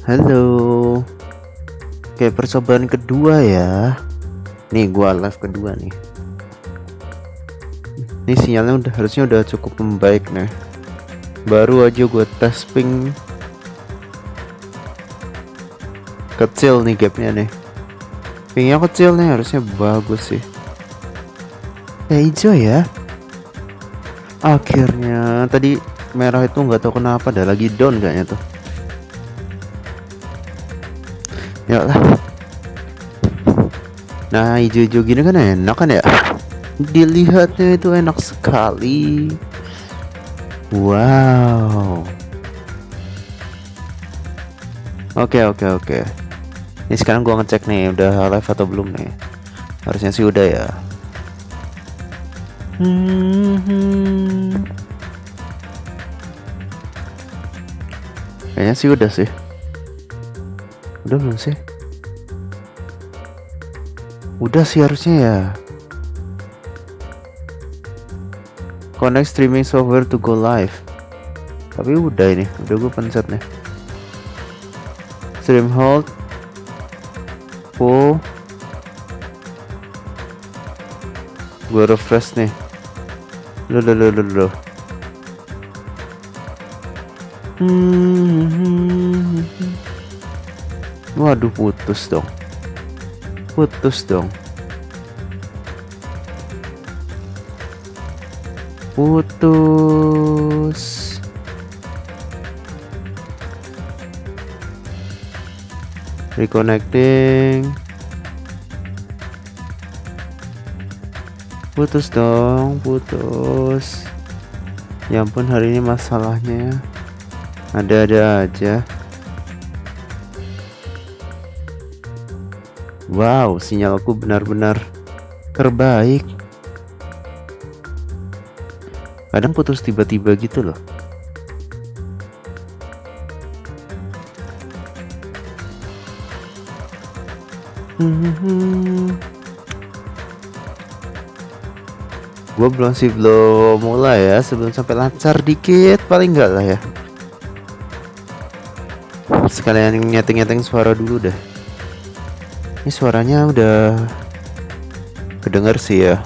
Halo. Oke, percobaan kedua ya. Nih gua live kedua nih. Ini sinyalnya harusnya udah cukup membaik nih. Baru aja gua tes ping kecil nih gapnya nih. Pingnya kecil nih, harusnya bagus sih. Hijau ya. Akhirnya tadi merah itu nggak tahu kenapa dah lagi down kayaknya tuh. Ya lah. Nah, hijau-hijau gini kan enak kan ya? Dilihatnya itu enak sekali. Wow. Oke. Ini sekarang gua ngecek nih udah live atau belum nih. Harusnya sih udah ya. Kayaknya sih udah sih. Udah belum sih? Udah sih harusnya ya. Connect streaming software to go live. Tapi udah ini, udah gue pencet nih. Stream hold. Oh. Gue refresh nih. Loh. Waduh, putus dong. Putus. Reconnecting. Putus. Ya ampun, hari ini masalahnya ada aja. Wow, sinyalku benar-benar terbaik. Kadang putus tiba-tiba gitu loh. Gue belum mulai ya, sebelum sampai lancar dikit paling enggak lah ya. Sekalian nyeting suara dulu dah. Ini suaranya udah kedenger sih ya.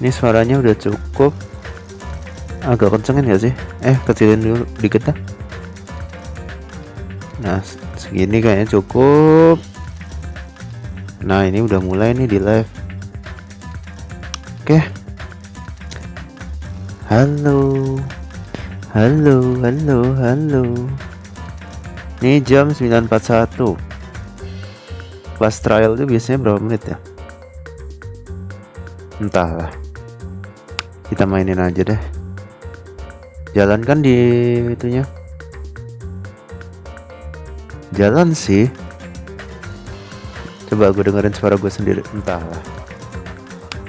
Ini suaranya udah cukup. Agak kencengin gak sih? Kecilin dulu dikit dah. Nah, segini kayaknya cukup. Nah, ini udah mulai nih di live. Oke. Halo. Ini jam 9.41. Kelas trial itu biasanya berapa menit ya? Entahlah. Kita mainin aja deh. Jalan kan di itunya? Jalan sih. Coba gue dengerin suara gue sendiri. Entahlah.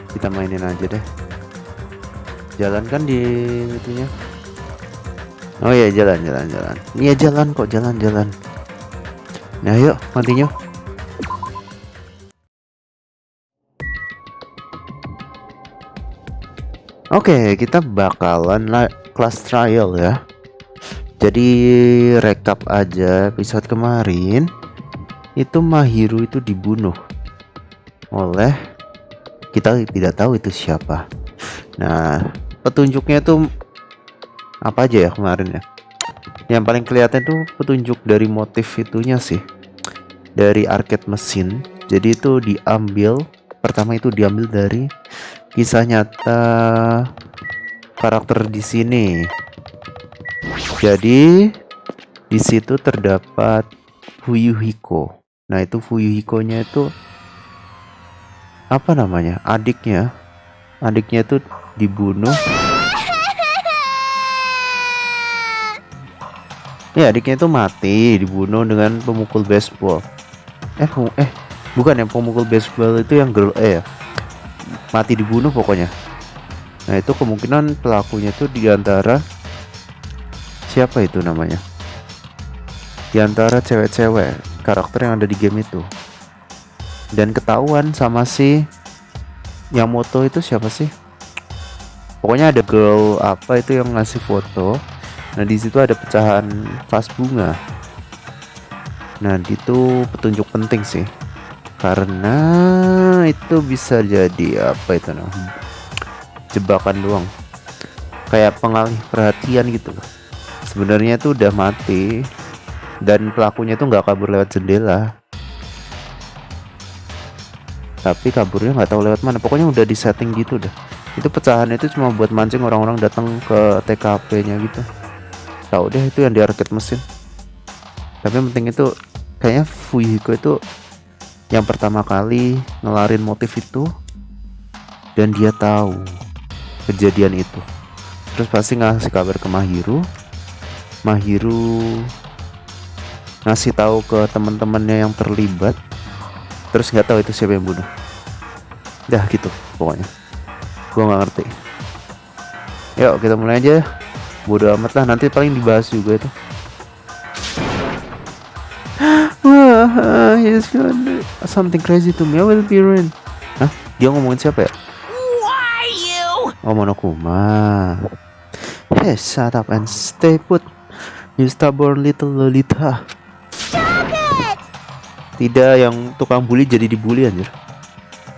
Kita mainin aja deh. Jalan kan di itunya? Oh iya, jalan. Iya, jalan kok, jalan. Nah, yuk, continue. Oke, kita bakalan class trial ya. Jadi rekap aja episode kemarin. Itu Mahiru itu dibunuh oleh, kita tidak tahu itu siapa. Nah, petunjuknya tuh apa aja ya kemarin ya? Yang paling kelihatan tuh petunjuk dari motif itunya sih. Dari arcade mesin. Jadi itu pertama itu diambil dari kisah nyata karakter di sini. Jadi di situ terdapat Fuyuhiko. Nah, itu Fuyuhiko-nya itu apa namanya? Adiknya itu dibunuh. Ya, adiknya itu mati dibunuh dengan pemukul baseball. Bukan, yang pemukul baseball itu yang girl ya. Mati dibunuh pokoknya. Nah, itu kemungkinan pelakunya tuh diantara siapa itu namanya? Diantara cewek-cewek karakter yang ada di game itu. Dan ketahuan sama si yang moto itu siapa sih? Pokoknya ada girl apa itu yang ngasih foto. Nah, di situ ada pecahan vas bunga. Nah, itu petunjuk penting sih, karena itu bisa jadi apa itu namanya, jebakan doang, kayak pengalih perhatian gitu loh. Sebenarnya itu udah mati dan pelakunya itu nggak kabur lewat jendela, tapi kaburnya nggak tahu lewat mana. Pokoknya udah di setting gitu dah. Itu pecahan itu cuma buat mancing orang-orang datang ke TKP-nya gitu. Tahu deh itu yang di arcade mesin. Tapi yang penting itu kayaknya Fuyiko itu yang pertama kali ngelarin motif itu, dan dia tahu kejadian itu. Terus pasti ngasih kabar ke Mahiru. Mahiru ngasih tahu ke teman-temannya yang terlibat. Terus nggak tahu itu siapa yang bunuh. Dah gitu pokoknya. Gua nggak ngerti. Yuk kita mulai aja. Bodoh amat lah, nanti paling dibahas juga itu. Wah, he's gonna something crazy to me. I will be ruined. Hah? Dia ngomongin siapa ya? Why you? Oh, Monokuma. Hey, shut up and stay put. You stubborn little Lolita. Stop it! Tidak, yang tukang bully jadi dibully anjir.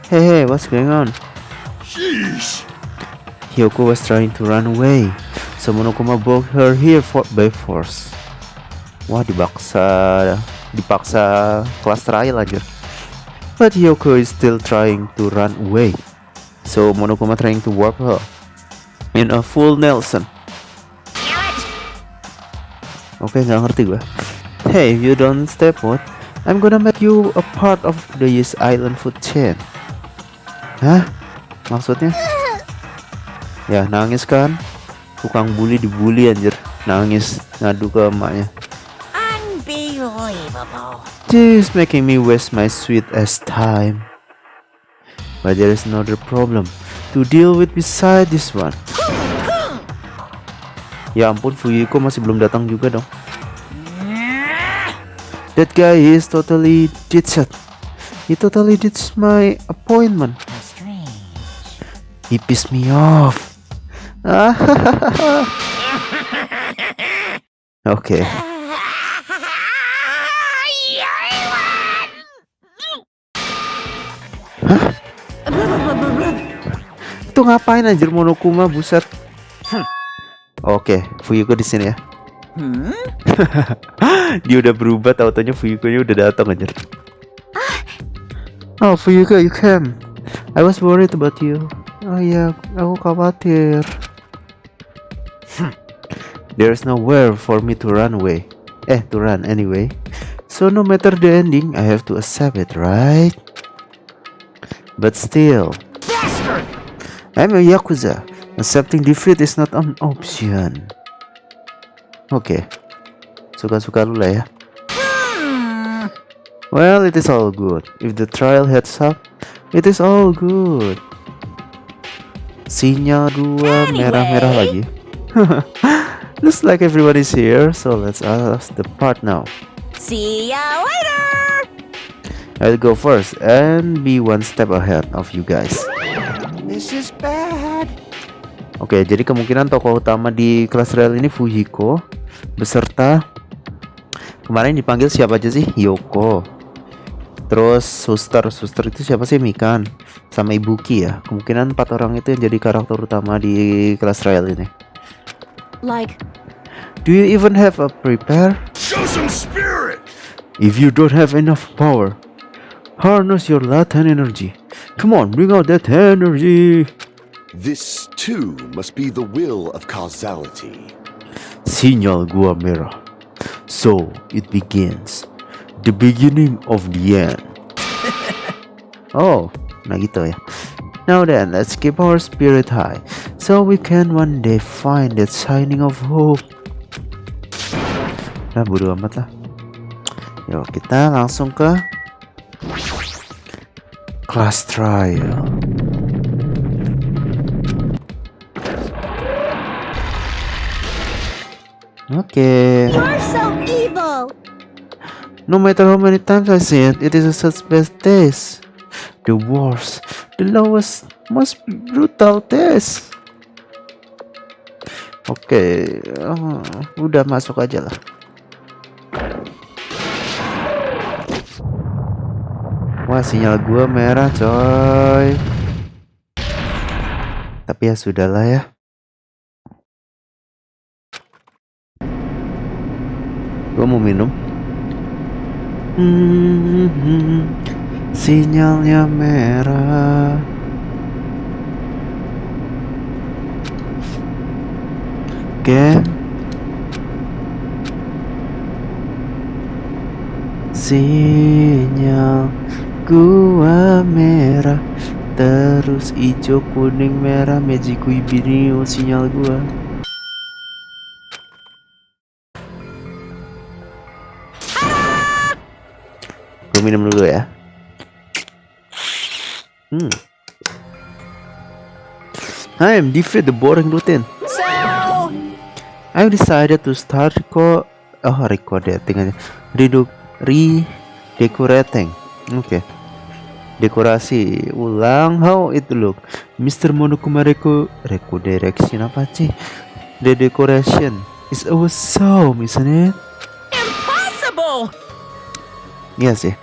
Hey, what's going on? Sheesh. Hyoko was trying to run away, so Monokuma brought her here by force. Wah, dipaksa kelas trial anjir. But Hyoko is still trying to run away, so Monokuma trying to warp her in a full Nelson. Oke, nggak ngerti gue. Hey, if you don't stay put, I'm gonna make you a part of this island food chain. Hah? Maksudnya? Ya, nangis kan? Tukang bully dibully anjir. Nangis, ngadu ke emaknya. Unbelievable. This making me waste my sweet ass time. But there is another problem to deal with beside this one. Ya ampun, Fuyiko masih belum datang juga dong. That guy is totally ditched. He totally ditched my appointment. He pissed me off. Oke. Hah? Itu ngapain anjir Monokuma, buset. Oke, Fuyuko di sini ya. Dia udah berubah, tau-taunya Fuyuko-nya udah datang anjir. Oh, Fuyuko, you came. I was worried about you. Oh iya, aku khawatir. There's nowhere for me to run away. To run anyway. So no matter the ending, I have to accept it, right? But still, Bastard! I'm a Yakuza. Accepting defeat is not an option. Oke. Suka-suka lu lah ya. Well, it is all good. If the trial heads up, it is all good. Sinyal 2 merah-merah lagi. Looks like everyone is here, so let's ask the part now. See ya later! I'll go first and be one step ahead of you guys. This is bad. Oke, jadi kemungkinan tokoh utama di kelas real ini Fujiko beserta kemarin dipanggil siapa aja sih? Yoko. Terus suster itu siapa sih? Mikan sama Ibuki ya. Kemungkinan 4 orang itu yang jadi karakter utama di kelas real ini. Like, Do you even have a prepare? Show some spirit. If you don't have enough power, harness your latent energy. Come on, bring out that energy. This too must be the will of causality. Sinyal gua merah. So it begins. The beginning of the end. Oh, nah gitu ya. Now then, let's keep our spirit high, so we can one day find that shining of hope. Nah, bodo amat lah. Yuk, kita langsung ke class trial. Okay. you're so evil! No matter how many times I say it, it is such best test. The worst, the lowest, most brutal test. Oke, udah masuk aja lah. Wah, sinyal gua merah coy. Tapi ya sudahlah ya. Gua mau minum. Sinyalnya merah. Oke. Sinyal gua merah, terus hijau kuning merah magic binio sinyal gua. Gua minum dulu ya. I am defeat the boring routine. So, I've decided to start recording aja. Redecorating. Oke. Dekorasi ulang how it look. Mr. Monokumareko direction apa sih? The decoration is awesome, isn't it? impossible! Iya sih.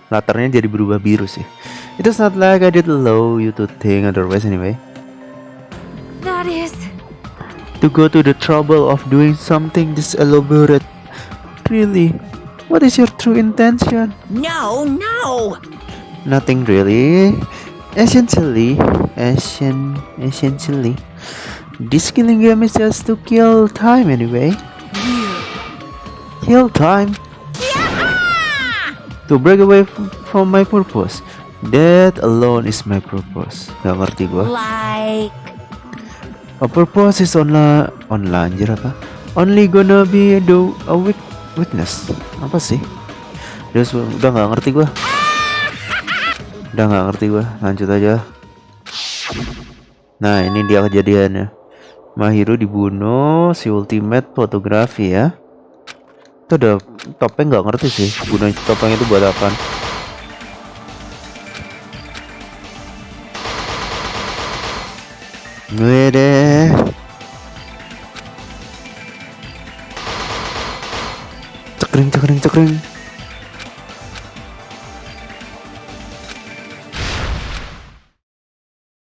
Latarnya jadi berubah biru sih. It's not like I did allow you to think otherwise anyway. That is... To go to the trouble of doing something this elaborate. Really? What is your true intention? No, no! Nothing really. Essentially, this killing game is just to kill time anyway. Kill time? To break away from my purpose. That alone is my purpose. Gak ngerti gua. Like... A purpose is online anjir apa? Only gonna be a witness. Apa sih? Udah nggak ngerti gua. Lanjut aja. Nah, ini dia kejadiannya. Mahiru dibunuh, si ultimate fotografi ya. Itu ada topeng, nggak ngerti sih. Gunanya topeng itu buat apa? Gue deh. Cekring.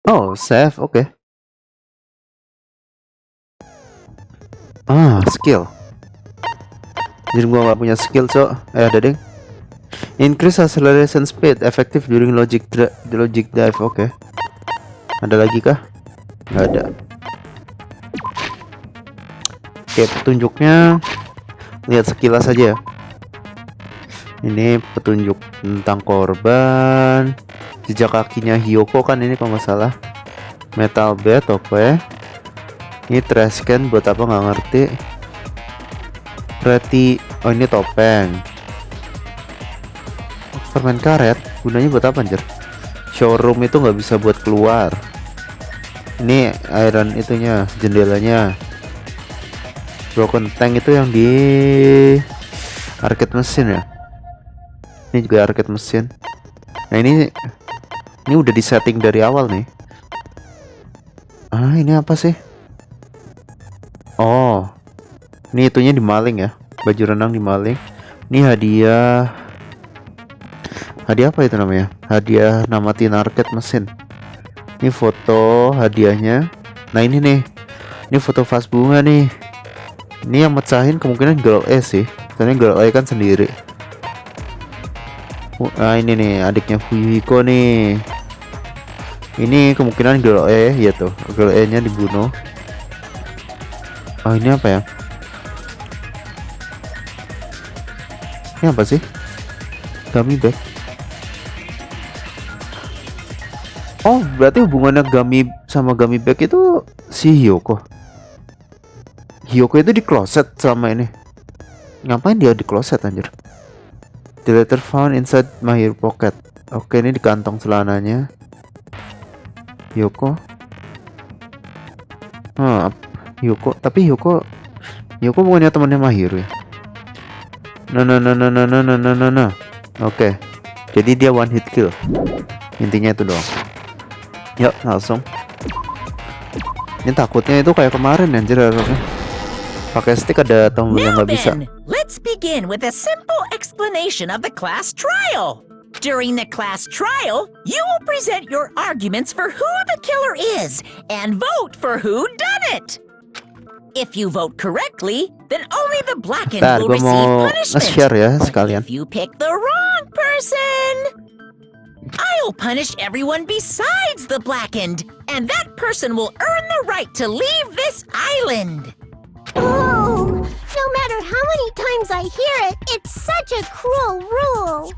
Oh, save, oke. Skill. Jadi gua nggak punya skill, ada deng. Increase acceleration speed, effective during logic dive, oke. Ada lagi kah? Nggak ada. Oke, petunjuknya lihat sekilas aja ya. Ini petunjuk tentang korban, jejak kakinya Hyoko kan ini kalau nggak salah. Metal bed, oke. Ini trash can buat apa nggak ngerti. Oh ini topeng. Permen karet gunanya buat apa anjir? Showroom itu nggak bisa buat keluar. Ini iron itunya, jendelanya. Broken tank itu yang di arcade mesin ya. Ini juga arcade mesin. Nah ini udah disetting dari awal nih. Ini apa sih? Oh, ini itunya dimaling ya. Baju renang dimaling. Ini hadiah apa itu namanya? Hadiah namatin arcade mesin. Ini foto hadiahnya. Nah ini nih, ini foto vas bunga nih. Ini yang mecahin kemungkinan girl E sih, soalnya girl E kan sendiri. Nah ini nih adiknya Fuyuhiko nih. Ini kemungkinan girl E, ya tuh girl E nya dibunuh. Oh ini apa ya? Ini apa sih? Gummy bag. Oh, berarti hubungannya Gummy sama Gummy bag itu si Hyoko. Hyoko itu di closet sama ini. Ngapain dia di closet anjir? The letter found inside my ear pocket. Oke, ini di kantong celananya. Hyoko. Hyoko, tapi Hyoko bukannya temannya Mahiru ya? Nah. Oke. Jadi dia one hit kill. Intinya itu doang. Yuk, langsung. Ini takutnya itu kayak kemarin anjir errornya. Pakai stick ada tombol yang Now nggak bisa. then, let's begin with a simple explanation of the class trial. During the class trial, you will present your arguments for who the killer is and vote for who done it. If you vote correctly, then only the blackened Bentar, will gue receive mau punishment. nge-share ya But sekalian. if you pick the wrong person, I'll punish everyone besides the blackened, and that person will earn the right to leave this island. Oh, no matter how many times I hear it, it's such a cruel rule.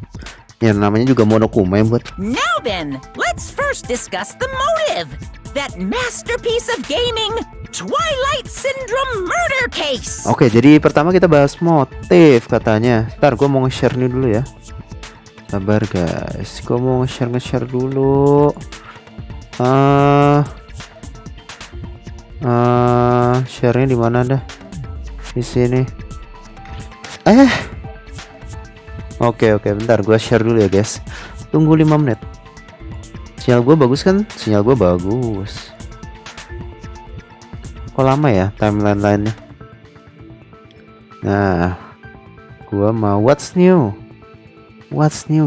Ya namanya juga monokumain buat. Now then, let's first discuss the motive. That masterpiece of gaming, Twilight Syndrome murder case. Oke, jadi pertama kita bahas motif katanya. Ntar gue mau nge-share nih dulu ya. Sabar guys, gue mau nge-share dulu. Share-nya di mana dah? Di sini. Oke, bentar gue share dulu ya guys. Tunggu 5 menit. Sinyal gue bagus kan? Sinyal gue bagus. Kok lama ya timeline lainnya? Nah, gue mau what's new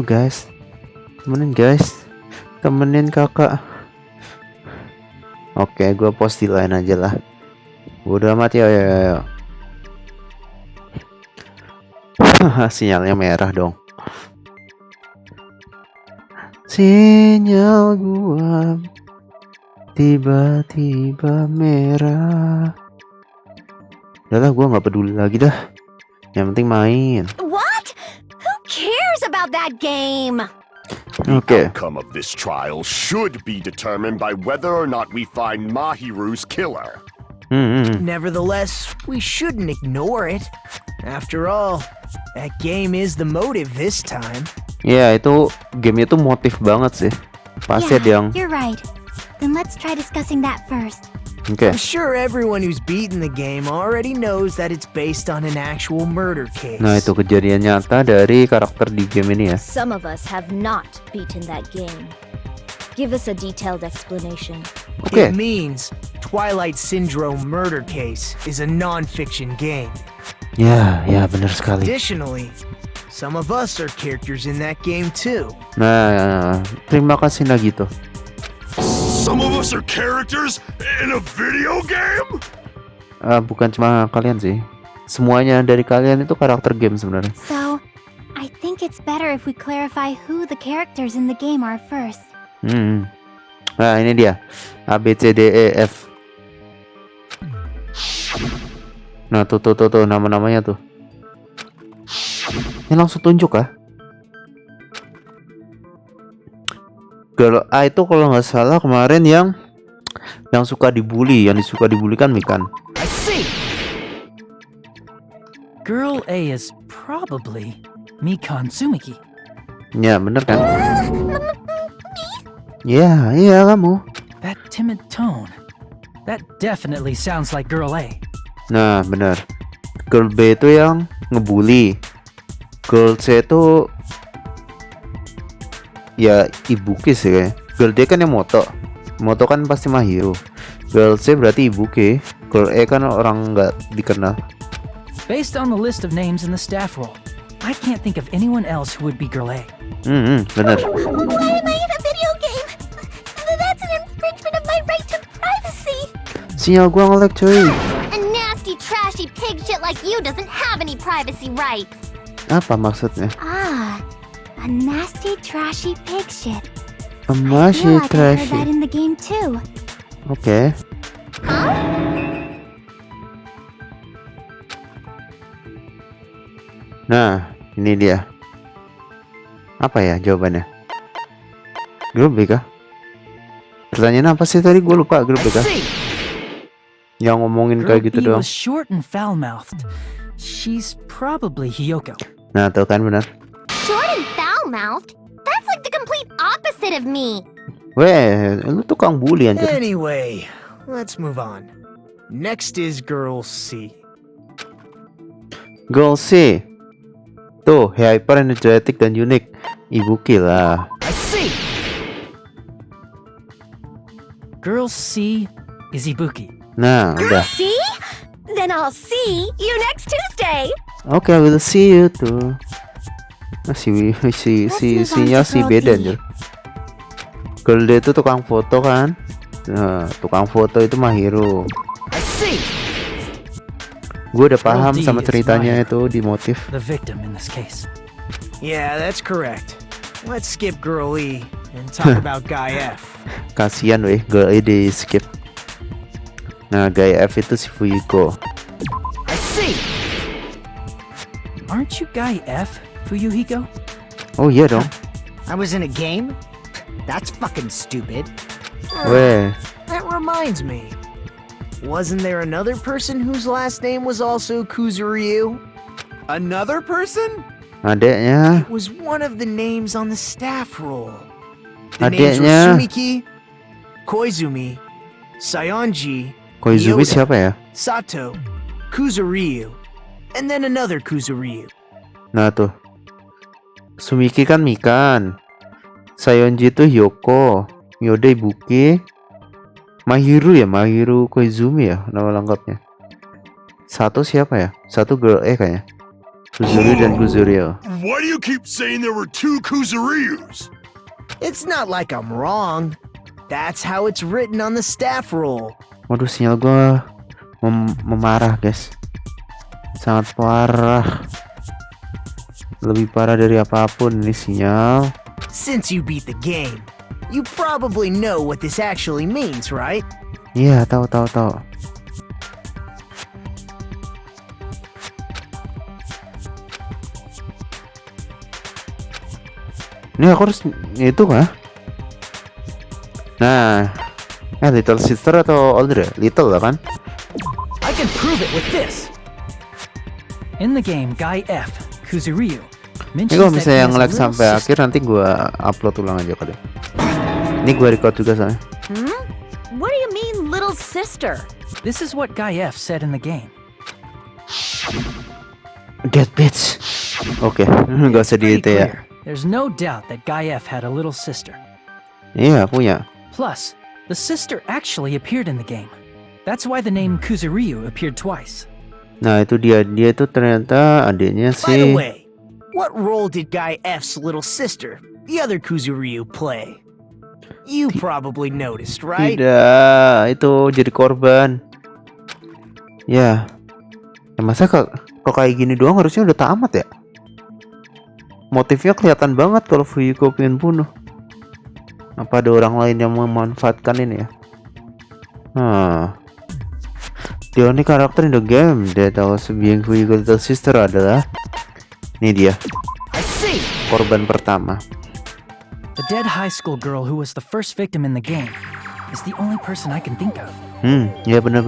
guys. Temenin guys, temenin kakak. Oke, gue post di line aja lah. Udah amat ya. Sinyalnya merah dong. Sinyal gua tiba-tiba merah. Udahlah, gua nggak peduli lagi dah. Yang penting main. What? Who cares about that game? Oke. Outcome of this trial should be determined by whether or not we find Mahiru's killer. Nevertheless, we shouldn't ignore it. After all, that game is the motive this time. Ya, itu game itu motif banget sih. Pasti ada yang. You're right. Then let's try discussing that first. Oke. I'm sure everyone who's beaten the game already knows that it's based on an actual murder case. Nah, itu kejadian nyata dari karakter di game ini ya. Some of us have not beaten that game. Give us a detailed explanation. Oke. It means Twilight Syndrome murder case is a non-fiction game. Ya, benar sekali. Additionally, some of us are characters in that game too. Nah, terima kasih Nagito. Some of us are characters in a video game? Bukan cuma kalian sih. Semuanya dari kalian itu karakter game sebenarnya. So, I think it's better if we clarify who the characters in the game are first. Nah, ini dia. A B C D E F. Nah, tuh nama-namanya tuh. Ini langsung tunjuk ah. Girl A itu kalau nggak salah kemarin yang suka dibully, yang disuka dibully kan Mikan. I see. Girl A is probably Mikan Tsumiki. Ya, bener kan? Iya, kamu. That timid tone. That definitely sounds like Girl A. Nah, bener. Girl B itu yang ngebully. Girl C itu ya Ibuki sih kayak. Girl D kan yang moto kan pasti Mahiru. Girl C berarti Ibuki. Girl E kan orang nggak dikenal. Based on the list of names in the staff roll, I can't think of anyone else who would be Girl A. Bener. Why am I in a video game? That's an infringement of my right to privacy. Sinyal gua nge-lag cuy. A nasty, trashy pig shit like you doesn't have any privacy rights. Apa maksudnya? A nasty, trashy pig shit. Masih I heard trashy. that in the game too. Oke. Nah, ini dia. Apa ya jawabannya? Grup B kah? Pertanyaan apa sih tadi? Gue lupa. Grup B I kah? see. Yang ngomongin Girl kayak gitu B doang. was short and foul-mouthed. She's probably Hiyoko. Nah, tuh kan benar. Short and foul-mouthed? That's like the complete opposite of me. Weh, lu tukang bully anjir. Anyway, let's move on. Next is Girl C. Girl C. Tuh, hyper energetic dan unik. Ibuki lah. I see. Girl C is Ibuki. Nah, udah. See? Then I'll see you next Tuesday. Oke, we'll see you tuh. Nah, sinya si beda anjir. Girl dia itu tukang foto kan. Nah, tukang foto itu Mahiru. I see. Gue udah paham D sama is ceritanya Maya. itu di motif. The victim in this case. Yeah, that's correct. Let's skip Girl E and talk about Guy F. Kasian weh, girl E di skip. Nah, guy F itu si Fuyuko. I see. Aren't you Guy F, Fuyuhiko? Oh iya dong. I was in a game? That's fucking stupid. Weh, That reminds me. Wasn't there another person whose last name was also Kuzuryu? Another person? adeknya, It was one of the names on the staff roll. The names were adeknya. Sumiki, Koizumi, Sayonji, Koizumi Yoda, siapa ya? Sato, Kuzuryu, and then another Kuzuryu. Nah tuh, Sumiki kan Mikan, Sayonji itu Hyoko, Yoda Ibuki, Mahiru ya, Mahiru Koizumi ya nama lengkapnya. Satu siapa ya? Satu girl E kayaknya. Kuzuri dan Kuzuryo. Why do you keep saying there were two Kuzuryus? It's not like I'm wrong. That's how it's written on the staff roll. Waduh, sinyal gua memarah guys. Sangat parah. Lebih parah dari apapun ini sinyal. Since you beat the game, you probably know what this actually means, right? Iya, tahu. Ini aku harus itu kah? Nah, little sister atau older ya? Little lah kan? I can prove it with this. In the game, Guy F, Kuzuryu, Ini mentions kalau that he misalnya has a nge-lag little sampai sister. akhir nanti gua upload ulang aja kali. Ini gua record juga soalnya. What do you mean, little sister? This is what Guy F said in the game. Dead bitch. Oke, nggak usah Pretty di ya. clear. There's no doubt that Guy F had a little sister. Iya, punya. Plus, the sister actually appeared in the game. That's why the name Kuzuryu appeared twice. Nah, itu dia itu ternyata adiknya By the si. way, what role did Guy F's little sister, the other Kuzuryu, play? You probably noticed, right? Tidak, itu jadi korban. Ya. Masa kok kayak gini doang harusnya udah tamat ya? Motifnya kelihatan banget kalau Fuyuko pengen bunuh. Apa ada orang lain yang memanfaatkan ini ya? The only character in the game that also being Fuyuko's little sister adalah ini dia, I see. korban pertama. The dead high school girl who was the first victim in the game is the only person I can think of. Ya benar.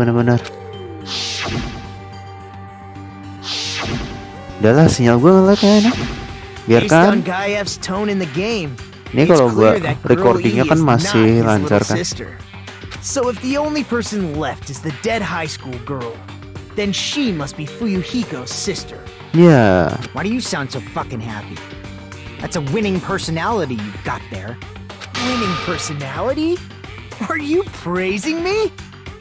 Udahlah, sinyal gue nge-lag kayaknya. Based on Biarkan. Guy F's tone in the game, Ini it's kalau clear gua that Girl E recordingnya kan is masih not his lancar little kan. sister. So if the only person left is the dead high school girl, then she must be Fuyuhiko's sister. Ya, Why do you sound so fucking happy? That's a winning personality you've got there. Winning personality? Are you praising me?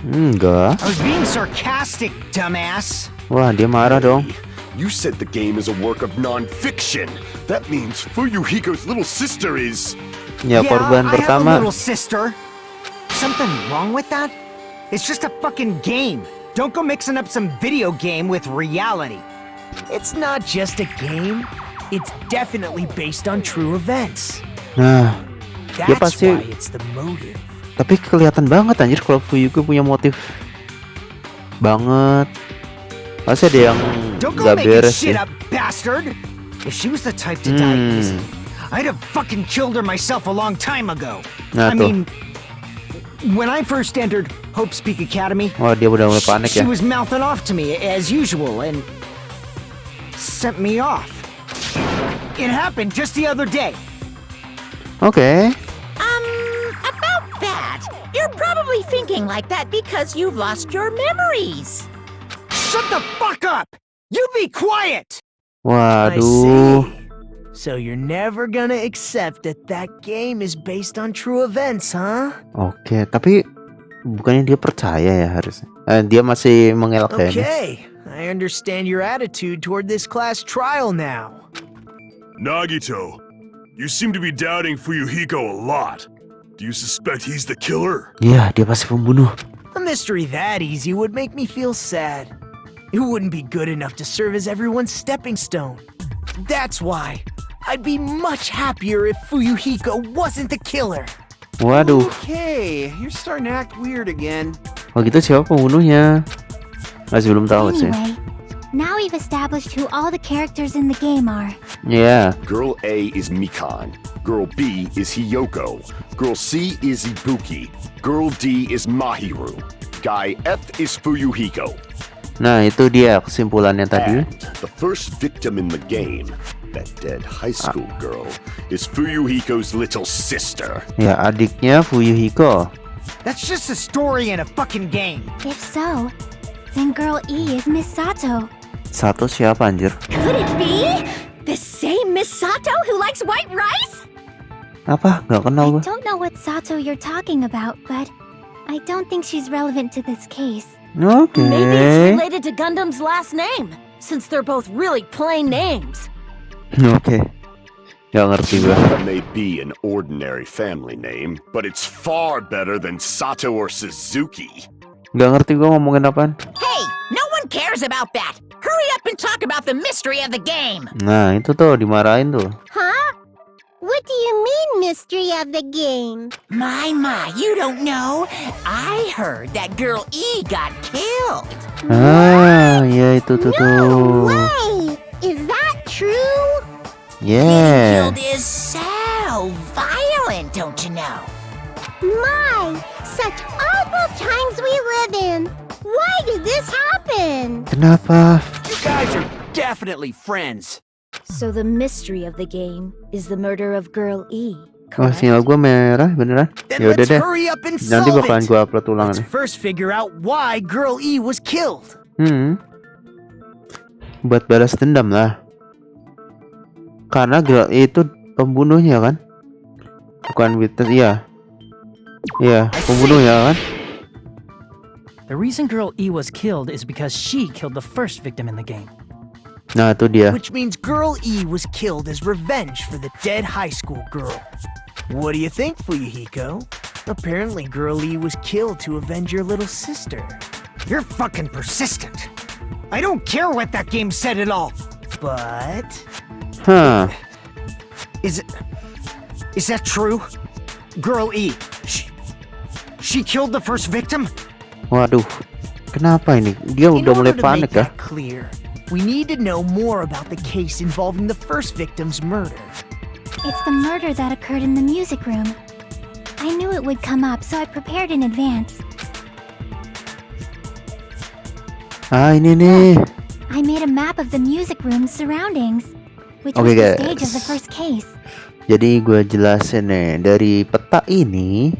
enggak. I was being sarcastic, dumbass. Wah, dia marah dong. You said the game is a work of non-fiction. That means Fuyuhiko's little sister is... Ya, korban I have a pertama. little sister. Something wrong with that? It's just a fucking game. Don't go mixing up some video game with reality. It's not just a game. It's definitely based on true events. Nah, dia That's pasti. why it's the motive. Tapi kelihatan banget anjir kalau Fuyuko punya motif banget. Pasti ada yang Don't go nggak making beres shit ya. up, bastard! If she was the type to die easy, I'd have fucking killed her myself a long time ago. Nah, I tuh. mean, when I first entered Hope Speak Academy, Wah, dia udah mulai panik she ya. was mouthing off to me as usual and sent me off. It happened just the other day. Oke. About that. You're probably thinking like that because you've lost your memories. Shut the fuck up! You be quiet! I Waduh. see. So you're never gonna accept that that game is based on true events, huh? Oke, tapi bukannya dia percaya ya harusnya. Dia masih mengelak kayaknya. Okay, I understand your attitude toward this class trial now. Nagito, you seem to be doubting Fuyuhiko a lot. Do you suspect he's the killer? Ya, dia pasti pembunuh. A mystery that easy would make me feel sad. It wouldn't be good enough to serve as everyone's stepping stone. That's why I'd be much happier if Fuyuhiko wasn't the killer. Waduh. Okay, you're starting to act weird again. Oh gitu, siapa pembunuhnya? Masih belum tahu sih. Anyway, now we've established who all the characters in the game are. Ya. Girl A is Makan. Girl B is Hiyoko. Girl C is Ibuki. Girl D is Mahiru. Guy F is Fuyuhiko. Nah, itu dia kesimpulannya tadi. And the first victim in the game, that dead high school girl, is Fuyuhiko's little sister. Ya, adiknya Fuyuhiko. That's just a story in a fucking game. If so, then Girl E is Miss Sato. Sato siapa anjir? Could it be the same Miss Sato who likes white rice? Apa? Gak kenal I gue. don't know what Sato you're talking about, but I don't think she's relevant to this case. Oke. Maybe it's related to Gundam's last name, since they're both really plain names. Oke. Gak ngerti gue. That may be an ordinary family name, but it's far better than Sato or Suzuki. Gak ngerti gue ngomongin apaan. Hey, no one cares about that. Hurry up and talk about the mystery of the game. Nah, itu tuh dimarahin tuh. Huh? What do you mean, mystery of the game? My, you don't know? I heard that Girl E got killed. Ah, ya itu tuh No tuh. way! Is that true? Yeah. Killed is so violent, don't you know? My, such awful times we live in. Why did this happen? Kenapa? You guys are definitely friends. So the mystery of the game is the murder of Girl E. Wah, sinyal gue merah beneran. Then Ya udah let's deh. hurry up and Nanti solve bakalan it. gue upload ulang Let's nih. first figure out why Girl E was killed. Buat balas dendam lah. Karena Girl E itu pembunuhnya kan? Bukan witness, iya. Iya, pembunuhnya kan? The reason Girl E was killed is because she killed the first victim in the game. Nah, itu dia. Which means Girl E was killed as revenge for the dead high school girl. What do you think, Fuyuhiko? Apparently Girl E was killed to avenge your little sister. You're fucking persistent. I don't care what that game said at all. But... Hah. Is that true? Girl E, she killed the first victim? Waduh. Kenapa ini? Dia In udah mulai order to panik make ya? that clear, we need to know more about the case involving the first victim's murder. It's the murder that occurred in the music room. I knew it would come up, so I prepared in advance. Ah, ini nih. I made a map of the music room's surroundings, which Okay, was the guys. stage of the first case. Jadi gue jelasin nih. Dari peta ini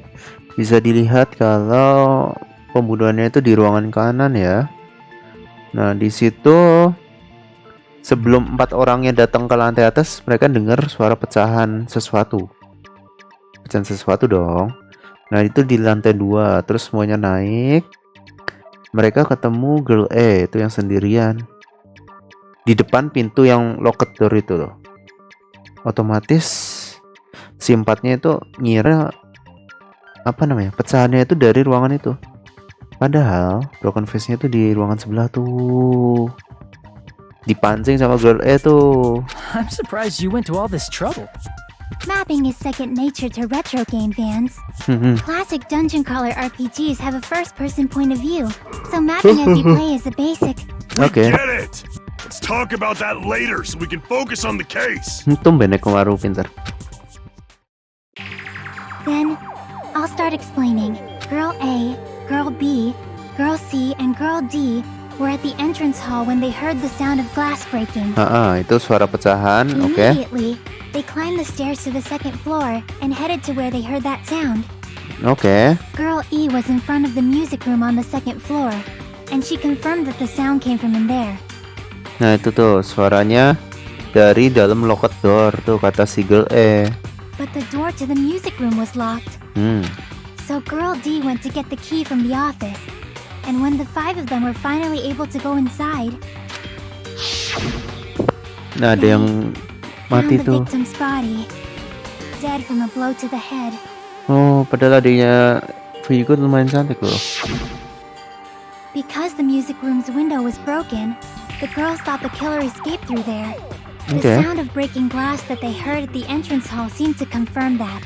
bisa dilihat kalau pembunuhannya itu di ruangan kanan ya. Nah, di situ sebelum 4 orangnya datang ke lantai atas, mereka dengar suara pecahan sesuatu. Pecahan sesuatu dong. Nah, itu di lantai 2. Terus semuanya naik. Mereka ketemu Girl E itu yang sendirian. Di depan pintu yang locked door itu loh. Otomatis si empatnya itu ngira apa namanya? Pecahannya itu dari ruangan itu. Padahal broken face-nya itu di ruangan sebelah tuh. Dipancing sama Girl E tuh. I'm surprised you went to all this trouble. Mapping is second nature to retro game fans. Classic dungeon crawler RPGs have a first-person point of view, so mapping as you play is the basic. Oke. Get it! Let's talk about that later so we can focus on the case. Tumben ya Komaru pintar. Then, I'll start explaining. Girl A, Girl B, Girl C, and Girl D were at the entrance hall when they heard the sound of glass breaking. Itu suara pecahan, oke. Immediately, they climbed the stairs to the second floor and headed to where they heard that sound. Oke. Girl E was in front of the music room on the second floor, and she confirmed that the sound came from in there. Nah, itu tuh suaranya dari dalam locked door tuh kata si Girl E. But the door to the music room was locked. So Girl D went to get the key from the office. And when the 5 of them were finally able to go inside... Nah, ada yang found Mati the tuh. victim's body, dead from a blow to the head. Oh, padahal adiknya Fuyuko lumayan cantik loh. Because the music room's window was broken, the girls thought the killer escaped through there. The Okay. sound of breaking glass that they heard at the entrance hall seemed to confirm that.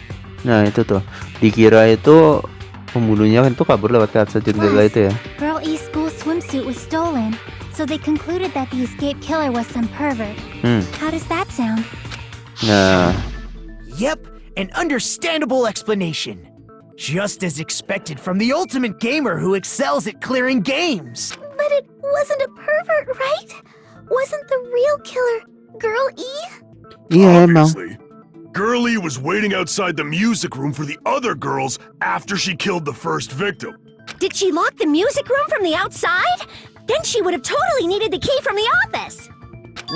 Nah itu tuh, dikira itu pembunuhnya kan tuh kabur lewat kaca jendela itu ya. Girl E's school swimsuit was stolen, so they concluded that the escaped killer was some pervert. How does that sound? Nah, Yep, an understandable explanation. Just as expected from the ultimate gamer who excels at clearing games. But it wasn't a pervert, right? Wasn't the real killer Girl E? iya emang. Obviously. Girlie was waiting outside the music room for the other girls after she killed the first victim. Did she lock the music room from the outside? Then she would have totally needed the key from the office.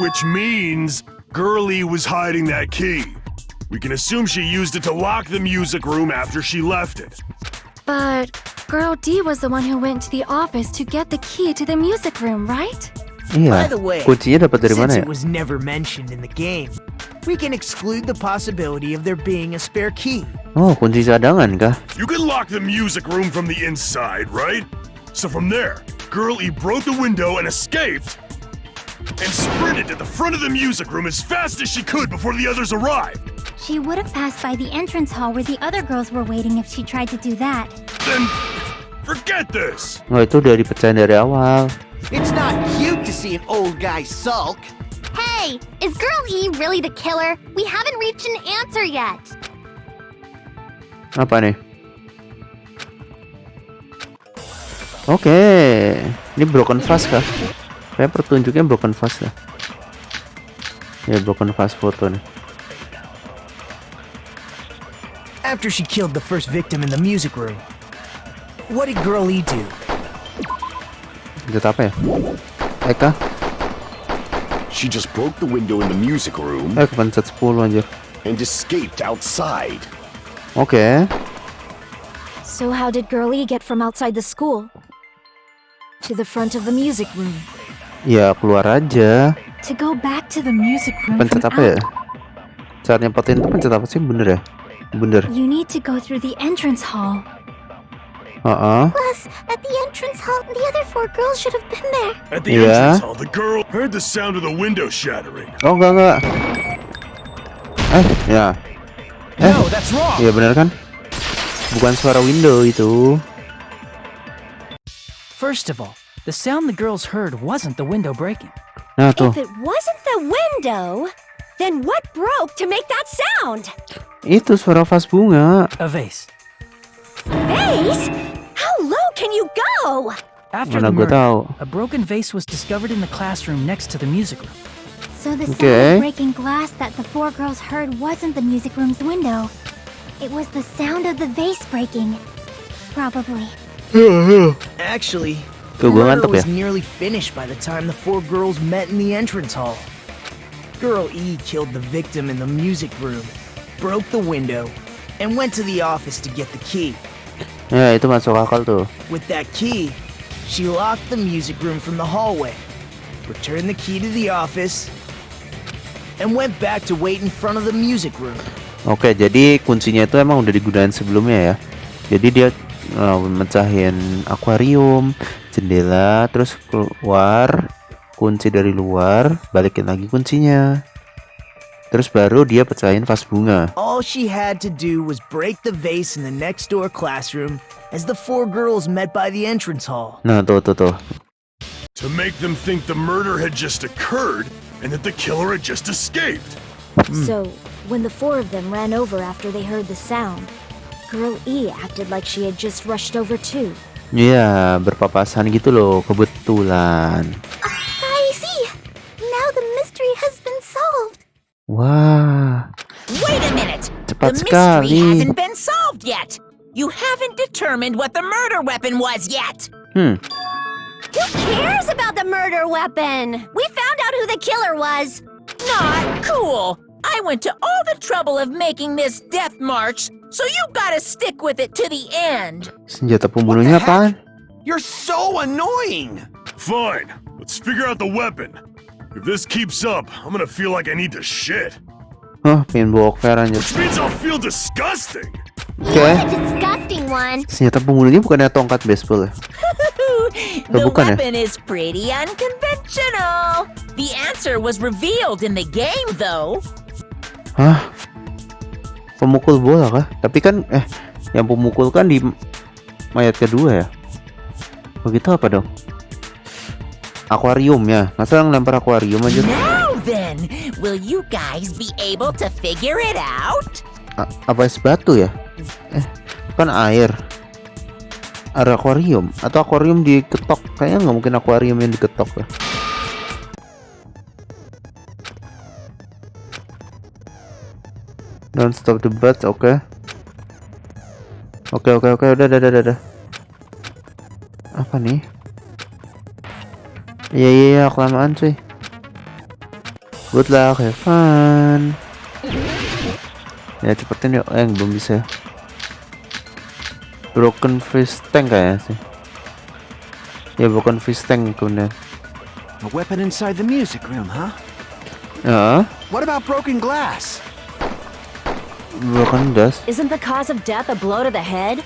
Which means Girlie was hiding that key. We can assume she used it to lock the music room after she left it. But Girl D was the one who went to the office to get the key to the music room, right? Iya. By the way, Kuncinya dapat dari since mana ya? it was never mentioned in the game, we can exclude the possibility of there being a spare key. Oh, kunci cadangan kah? You can lock the music room from the inside, right? So from there, Girlie broke the window and escaped, and sprinted to the front of the music room as fast as she could before the others arrived. She would have passed by the entrance hall where the other girls were waiting if she tried to do that. Then, forget this! Oh, itu udah dipecahin dari awal. It's not cute to see an old guy sulk. Hey, is Girl E really the killer? We haven't reached an answer yet. Apa nih? Oke, ini broken vase kah? Kayak pertunjuknya broken vase ya. Ya, broken vase foto nih. After she killed the first victim in the music room, what did Girl E do? Lihat apa ya? Eka? She just broke the window in the music room Kepencet 10 anjir. and escaped outside. Oke. So how did Girl E get from outside the school to the front of the music room? Ya, keluar aja. To go back to the music room Pencet from apa ya? Saat nyepotin tuh pencet apa sih? Bener ya? Bener. You need to go through the entrance hall. Plus, at the entrance hall, the other 4 girls should have been there. At the Yeah? entrance hall, the girl heard the sound of the window shattering. Oh, enggak. Ya. No, that's wrong. Iya bener kan? Bukan suara window itu. First of all, the sound the girls heard wasn't the window breaking. Nah tuh, If it wasn't the window, then what broke to make that sound? itu suara vas bunga. A vase. Vase? How low can you go? After Mana the gue murder, tahu. a broken vase was discovered in the classroom next to the music room. So the sound Okay. of breaking glass that the 4 girls heard wasn't the music room's window. It was the sound of the vase breaking. Probably. Actually, Tuh, the gua murder ngantuk was ya. nearly finished by the time the 4 girls met in the entrance hall. Girl E killed the victim in the music room, broke the window, and went to the office to get the key. Ya, itu masuk akal tuh. With that key, she locked the music room from the hallway, returned the key to the office, and went back to wait in front of the music room. Oke, jadi kuncinya itu emang udah digunakan sebelumnya ya. Jadi dia mecahin akuarium, jendela, terus keluar, kunci dari luar, balikin lagi kuncinya. Terus baru dia pecahin vas bunga. All she had to do was break the vase in the next door classroom as the 4 girls met by the entrance hall. Nah, tuh. To make them think the murder had just occurred and that the killer had just escaped. So, when the 4 of them ran over after they heard the sound, Girl E acted like she had just rushed over too. Iya, berpapasan gitu loh, kebetulan. I see. Now the mystery has been solved. Wah, Wait a minute! cepat The mystery sekali. hasn't been solved yet! You haven't determined what the murder weapon was yet! Who cares about the murder weapon? We found out who the killer was. Not cool! I went to all the trouble of making this death march, so you gotta stick with it to the end! Senjata pembunuhnya apaan? You're so annoying! Fine, let's figure out the weapon. If this keeps up, I'm gonna feel like I need to shit. Hah, pengen boker anjir. Which means I'll feel disgusting. Oke. Disgusting one. Ternyata pembunuhnya bukannya tongkat baseball ya? The bukan ya? weapon is pretty unconventional. The answer was revealed in the game, though. Hah? Pemukul bola kah? Tapi kan yang pemukul kan di mayat kedua ya. Begitu apa dong? Akuarium ya. Masa ngelempar akuarium aja? Now then, will you guys be able to figure it out? Apa es batu ya? Kan air. Ada akuarium atau akuarium diketok? Kayaknya nggak mungkin akuarium yang diketok ya. Don't stop the bat, oke. Oke, udah. Apa nih? Iya, kelamaan cuy. Good luck, have fun. Ya cepetin yuk, yang belum bisa. Broken fish tank kayaknya sih. Ya broken fish tank kemudian. A weapon inside the music room, huh? Ya, What about broken glass? broken dust. Isn't the cause of death a blow to the head?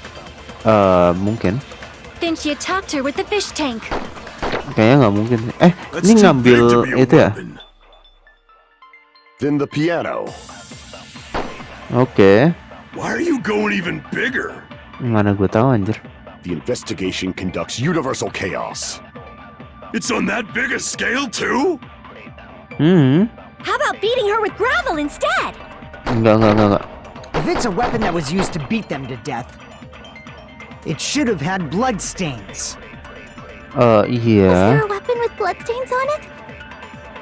Mungkin. Then she attacked her with the fish tank. Kayaknya nggak mungkin. That's Ini too ngambil big to be a itu ya? weapon. Then the piano. Oke. Why are you going even bigger? Mana gue tahu anjir. The investigation conducts universal chaos. It's on that big a scale too? How about beating her with gravel instead? Enggak. If it's a weapon that was used to beat them to death, it should have had blood stains. Was Iya. there a weapon with bloodstains on it?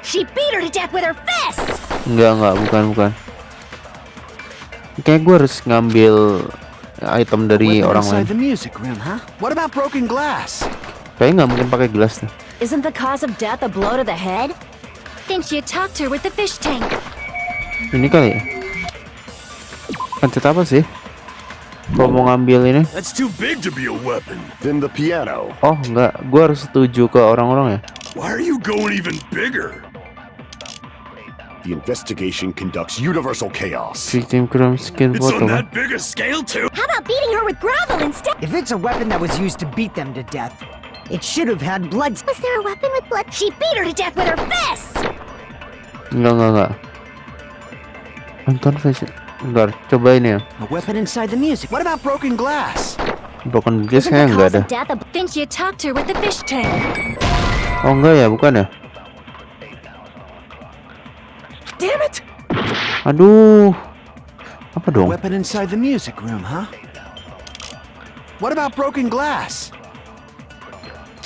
She beat her to death with her fists! Enggak, bukan. Kayak gue harus ngambil item dari Weapon orang inside lain. the music room, huh? What about broken glass? Kayaknya nggak mungkin pakai gelas nih. Isn't the cause of death a blow to the head? Then she attacked her with the fish tank. Ini kali ya? Pencet apa sih? Kalau mau ngambil ini? That's too big to be a weapon. Then the piano. Oh enggak, gue harus setuju ke orang-orang ya. Why are you going even bigger? The investigation conducts universal chaos. Victim crime skin It's on photo. that big a scale too? How about beating her with gravel instead? If it's a weapon that was used to beat them to death, it should have had blood. Was there a weapon with blood? She beat her to death with her fists! Enggak. Nonton fashion. Bentar, coba ini ya. A weapon inside the music. What about broken glass? Broken glass Isn't kayaknya the enggak cause ada. of death a Then she attacked her with the fish tank. Oh enggak ya, bukan ya? Damn it! Aduh. Apa A dong? weapon inside the music room, huh? What about broken glass?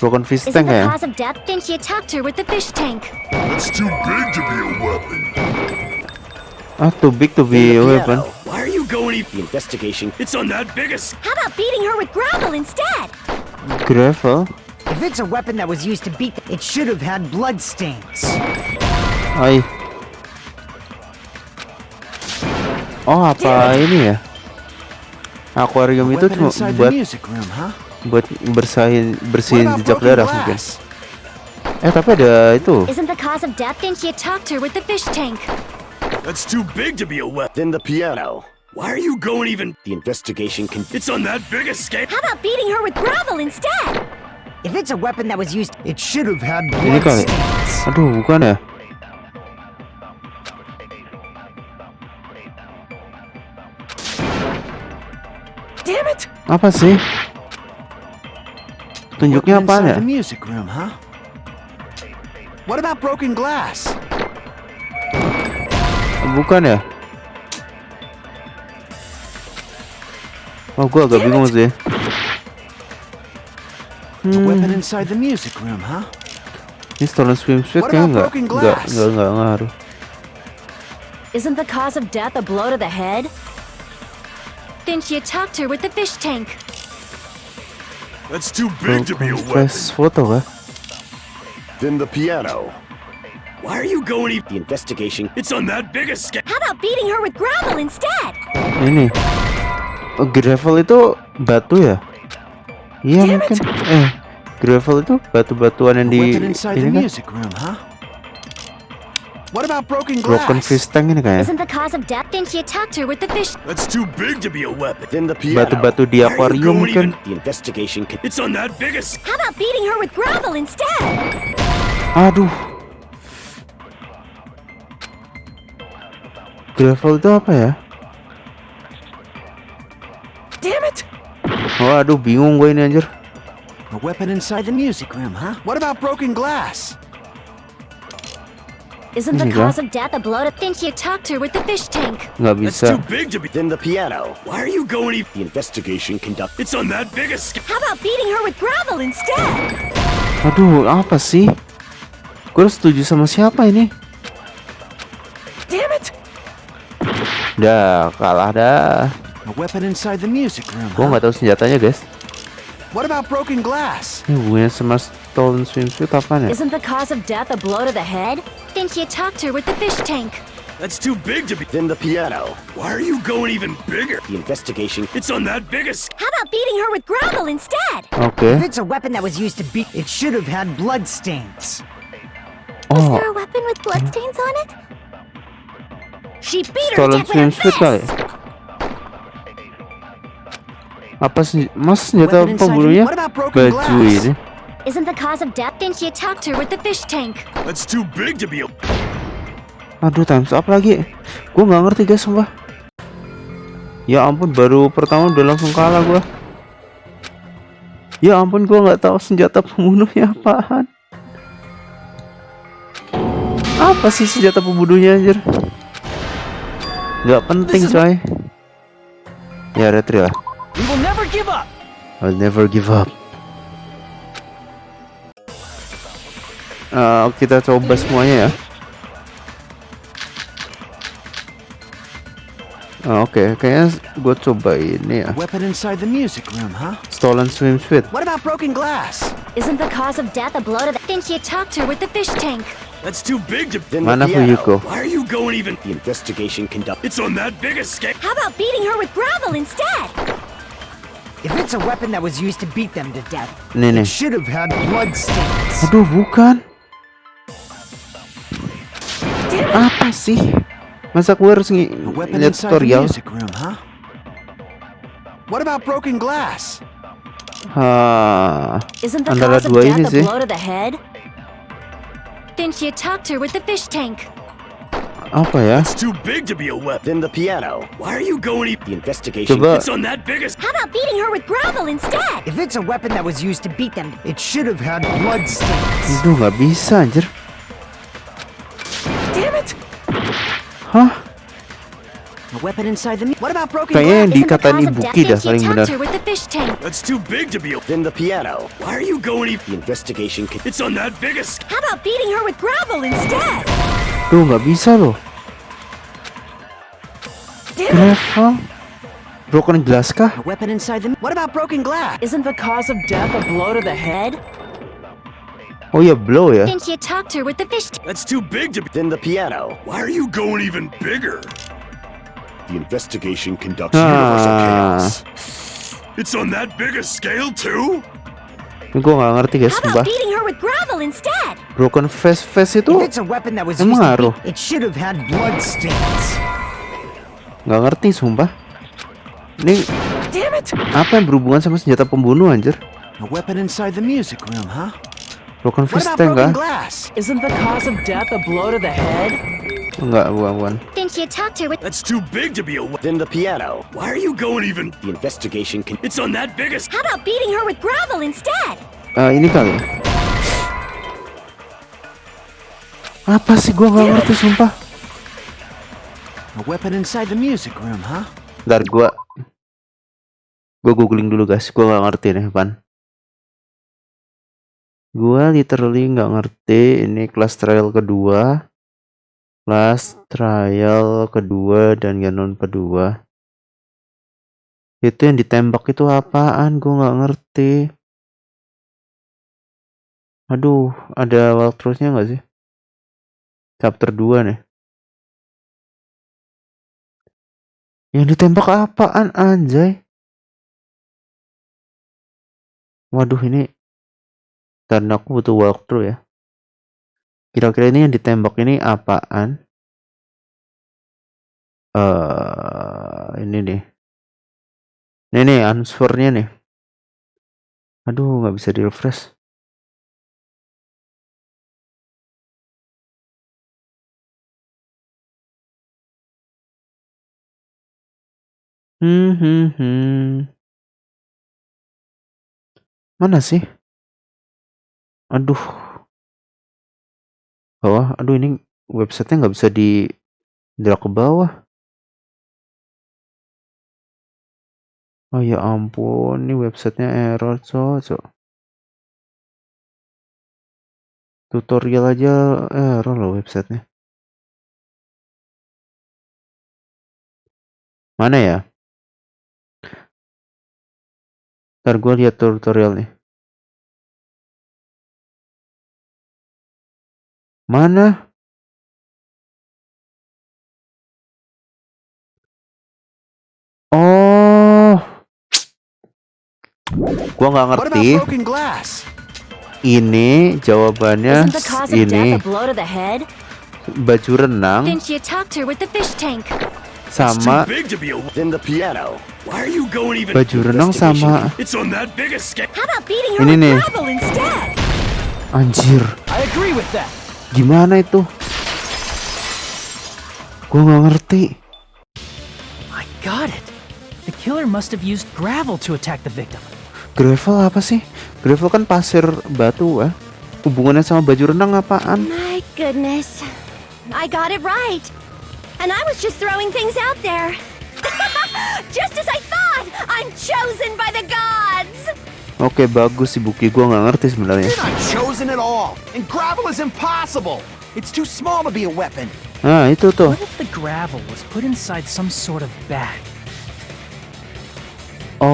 Broken fish Isn't tank the ya? cause of death? Then she attacked her with the fish tank. That's too big to be a weapon. Too big to be a weapon. Why are you going even? The investigation. It's on that big a How about beating her with gravel instead? Gravel. If it's a weapon that was used to beat them, it should have had blood stains. Ay. Oh apa ini ya? Akuarium itu Weapon cuma inside the buat music room, huh? bersihin What about jejak broken darah mungkin. glass? Tapi ada itu. Isn't the cause of death? Then she attacked her with the fish tank. That's too big to be a weapon. Then the piano. Why are you going even? The investigation can. It's on that big a scale. How about beating her with gravel instead? If it's a weapon that was used, it should have had Ini blood kali. stains. Aduh, bukan ya? Damn it! Apa sih? Tunjuknya Weapon apaan inside ya? the music room, huh? What about broken glass? Bukan ya? Oh, gua agak bingung sih. A weapon inside the music room, huh? Ini stolen swimsuit What kayaknya about broken glass? nggak ngaruh. Isn't the cause of death a blow to the head? Then she attacked her with the fish tank. That's too big to be a weapon. Flash foto kah? Then the piano. Why are you going even? The investigation. It's on that big a scale. How about beating her with gravel instead? Ini. Oh, gravel itu batu ya? Iya mungkin. Gravel itu batu-batuan yang A di weapon inside the ini kan? music room, huh? What about broken Broken glass? fish tank ini kayaknya. Isn't the cause of death? Then she attacked her with the fish. That's too big to be a weapon. Then the piano. Batu-batu di Why are you akuarium going kan. The investigation can... It's on that biggest. How about beating her with gravel instead? Aduh. Gravel itu apa ya? Damn it! Waduh, bingung gue ini anjir. A weapon inside the music room, huh? What about broken glass? Isn't the Here you go. cause of death a blow to think she attacked her with the fish tank? Nggak That's bisa. too big to be. Then the piano. Why are you going even? The investigation conducted. It's on that biggest. How about beating her with gravel instead? Aduh, apa sih? Gue harus setuju sama siapa ini? Damn it! Dah, kalah dah. A weapon inside the music room, Gue huh? nggak tahu senjatanya, guys. What about broken glass? Ini hubungannya sama stolen swimsuit apa nih? Isn't the cause of death a blow to the head? Then she attacked her with the fish tank. That's too big to be. Then the piano. Why are you going even bigger? The investigation. It's on that biggest. How about beating her with gravel instead? Oke. If it's a weapon that was used to beat, it should have had blood stains. Was Oh, there a weapon with bloodstains on it? She beat her stolen to death with swimsuit a kali. fist. Apa sih? Mas senjata Weapon inside pembunuhnya? What about broken Baju glass? ini. Isn't the cause of death? Then she attacked her with the fish tank. That's too big to be. Aduh, times up lagi. Gue nggak ngerti guys, sumpah. Ya ampun, baru pertama udah langsung kalah gue. Ya ampun, gue nggak tahu senjata pembunuhnya apaan. Apa sih senjata pembunuhnya anjir? Nggak penting coy. Ya retri lah. We will never give up! I'll never give up. Kita coba semuanya ya. Oke, kayaknya gue coba ini ya. Weapon inside the music room, huh? Stolen swimsuit. What about broken glass? Isn't the cause of death a blow to the... Then she attacked her with the fish tank. That's too big to. Then Mana the piano. Fuyuko? Why are you going even? The investigation conducted. It's on that biggest scale. How about beating her with gravel instead? If it's a weapon that was used to beat them to death, Nih nih. it should have had blood stains. Aduh, bukan. Apa sih? Masa gue harus A weapon lihat inside the tutorial? music room, huh? What about broken glass? Isn't the Antara cause of dua ini death a sih. blow to the head? Then she attacked her with the fish tank. Apa ya? It's too big to be a weapon. Then the piano. Why are you going even? The investigation. Coba. It's on that biggest. How about beating her with gravel instead? If it's a weapon that was used to beat them, it should have had blood stains. Aduh, nggak bisa anjir. Damn it! Hah? A weapon inside the... What about broken Kayaknya yang glass? Isn't the dikatain cause of Ibuki death? dah Then she paling benar. attacked her with the fish tank. That's too big to be a. Then the piano. Why are you going even? The investigation. It's on that biggest. How about beating her with gravel instead? Tuh, nggak bisa loh. Gravel? Broken glass kah? A weapon inside the... What about broken glass? Isn't the cause of death a blow to the head? Oh ya, blow ya. Then she attacked her with the fish tank. That's too big to be. Then the piano. Why are you going even bigger? The investigation conducts universal chaos. It's on that biggest scale too? Gue nggak ngerti guys, How sumpah. about beating her with gravel instead? Broken face If itu it's a weapon that was emang used to ngaruh? beat, it should have had blood stains. Nggak ngerti sumpah. Ini Damn it! apa yang berhubungan sama senjata pembunuh anjir? A weapon inside the music room, huh? Broken What fish about tank kah? broken glass? Isn't the cause of death a blow to the head? Enggak, bukan. Then she attacked her with... That's too big to be a weapon. Then the piano. Why are you going even? The investigation. It's on that biggest. How about beating her with gravel instead? Ini kali. Apa sih, gua nggak ngerti sumpah. A weapon inside the music room, huh? Bentar, gua googling dulu guys. Gua nggak ngerti nih, Pan. Gua literally nggak ngerti. Ini kelas trial kedua. Danganronpa 2. Itu yang ditembak itu apaan? Gua nggak ngerti. Aduh, ada walkthrough-nya nggak sih? Chapter 2 nih. Yang ditembak apaan anjay? Waduh, ini karena aku butuh walkthrough ya. Kira-kira ini yang ditembak ini apaan? Ini nih. Ini nih answernya nih. Aduh, nggak bisa di-refresh. Mana sih? Aduh. Bawah. Aduh, ini websitenya nggak bisa di drag ke bawah. Oh ya ampun, ini websitenya error, cocok. Tutorial aja error loh websitenya. Mana ya? Ntar gue lihat tutorial nih. Mana? Oh, gua nggak What about ngerti. broken glass? Ini jawabannya Isn't the cause of death ini a blow to the head? baju renang Then she attacked her with the fish tank. sama Big to be a... Then the piano. Why are you going even... baju renang sama It's on that big a scale. How about beating her ini with nih. gravel instead? Anjir, I agree with that. gimana itu? Gua nggak ngerti. I got it. The killer must have used gravel to attack the victim. Gravel apa sih? Gravel kan pasir batu ya. Hubungannya sama baju renang apaan? My goodness. I got it right. And I was just throwing things out there. Just as I thought! I'm chosen by the gods! Oke, bagus sih Buki. Gua nggak ngerti sebenarnya. You're not chosen at all. And gravel is impossible. It's too small to be a weapon. Nah, itu tuh. What if the gravel was put inside some sort of bag? Oh,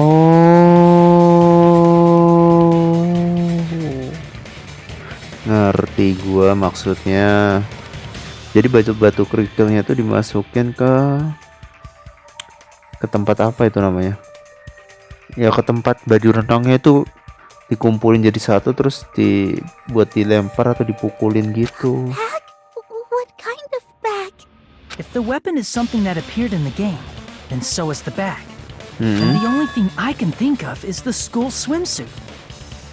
ngerti gua maksudnya. Jadi batu-batu kerikilnya tuh dimasukin ke tempat apa itu namanya? Ya ke tempat baju renangnya itu dikumpulin jadi satu terus dibuat dilempar atau dipukulin gitu. Bag? What kind of bag? If the weapon is something that appeared in the game, then so is the bag. And the only thing I can think of is the school swimsuit.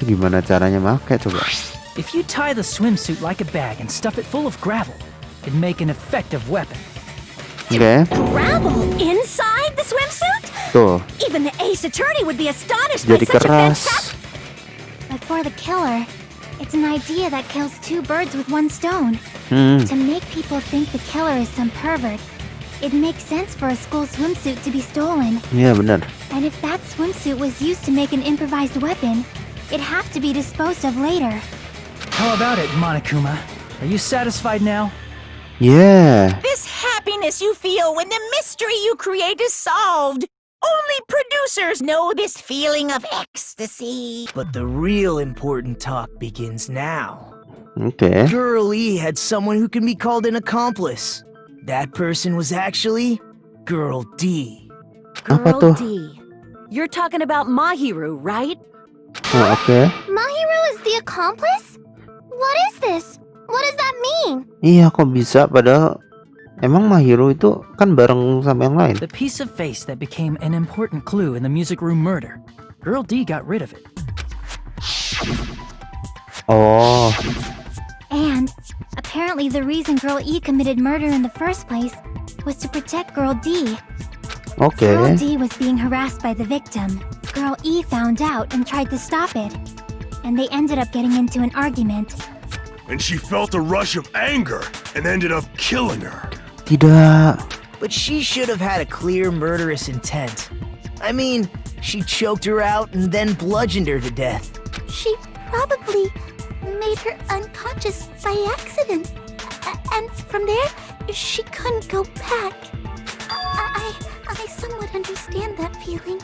Itu gimana caranya make coba? If you tie the swimsuit like a bag and stuff it full of gravel, it'd make an effective weapon. Oke, Gravel inside the swimsuit? tuh Even the ace attorney would be astonished jadi by such a keras. fantastic... But for the killer, it's an idea that kills two birds with one stone. To make people think the killer is some pervert, it makes sense for a school swimsuit to be stolen. Iya benar. And if that swimsuit was used to make an improvised weapon, it'd have to be disposed of later. How about it, Monokuma? Are you satisfied now? Yeah. This happiness you feel when the mystery you create is solved. Only producers know this feeling of ecstasy. But the real important talk begins now. Oke. Girl E had someone who can be called an accomplice. That person was actually Girl D. Apa Girl tuh? D. You're talking about Mahiru, right? Oh, oke. Mahiru is the accomplice? What is this? What does that mean? Iya kok bisa padahal emang Mahiru itu kan bareng sama yang lain. The piece of face that became an important clue in the music room murder. Girl D got rid of it. Oh, And apparently the reason Girl E committed murder in the first place was to protect Girl D. oke. Girl D was being harassed by the victim. Girl E found out and tried to stop it. And they ended up getting into an argument. And she felt a rush of anger and ended up killing her. Tidak. But she should have had a clear murderous intent. I mean, she choked her out and then bludgeoned her to death. She probably made her unconscious by accident. And from there, she couldn't go back. I somewhat understand that feeling.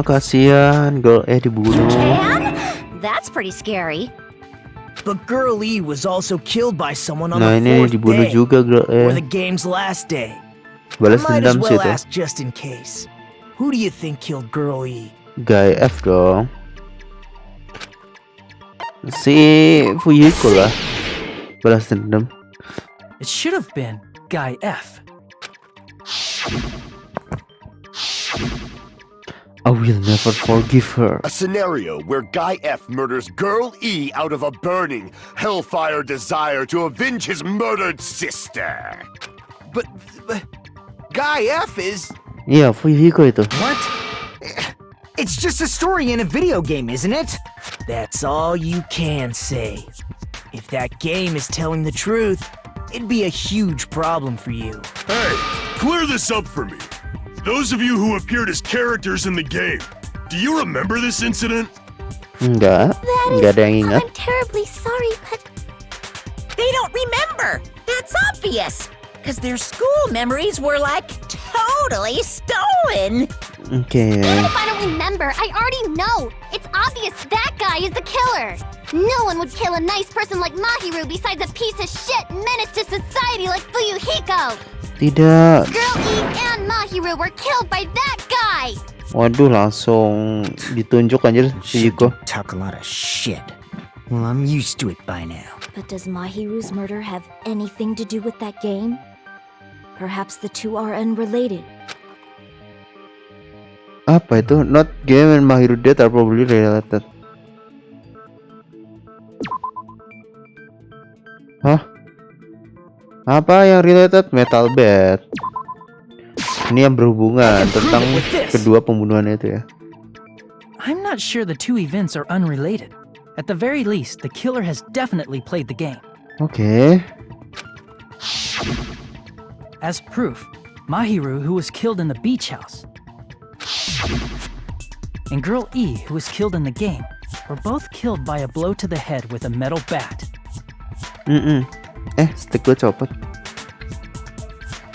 Kasihan Girl dibunuh. Can? That's pretty scary. But Girl E was also killed by someone on Nah the ini fourth dibunuh day, juga Girl or the game's last day. Balas Might as dendam well sih itu. ask just in case. Who do you think killed Girl E? Guy F dong. Si Fuyiko lah. balas dendam. It should have been Guy F. I will never forgive her. A scenario where Guy F murders Girl E out of a burning, hellfire desire to avenge his murdered sister. But Guy F is... Iya, Fuyuhiko itu. What? It's just a story in a video game, isn't it? That's all you can say. If that game is telling the truth, it'd be a huge problem for you. Hey, clear this up for me. Those of you who appeared as characters in the game, do you remember this incident? Enggak ada yang ingat. I'm terribly sorry, but They don't remember. That's obvious. Because their school memories were like totally stolen. Oke. Even if I don't remember, I already know. It's obvious that guy is the killer. No one would kill a nice person like Mahiru besides a piece of shit menace to society like Fuyuhiko. Tidak. Girl E and Mahiru were killed by that guy. Waduh, langsung ditunjuk anjir Fuyuhiko. Talk a lot of shit. Well, I'm used to it by now. But does Mahiru's murder have anything to do with that game? Perhaps the two are unrelated. Apa itu? Not game and Mahiru death are probably related. Hah? Apa yang related? Metal bed. Ini yang berhubungan tentang kedua pembunuhan itu ya. I'm not sure the two events are unrelated. At the very least, the killer has definitely played the game. Oke. As proof, Mahiru, who was killed in the beach house, and Girl E, who was killed in the game, were both killed by a blow to the head with a metal bat. Stick gue copot.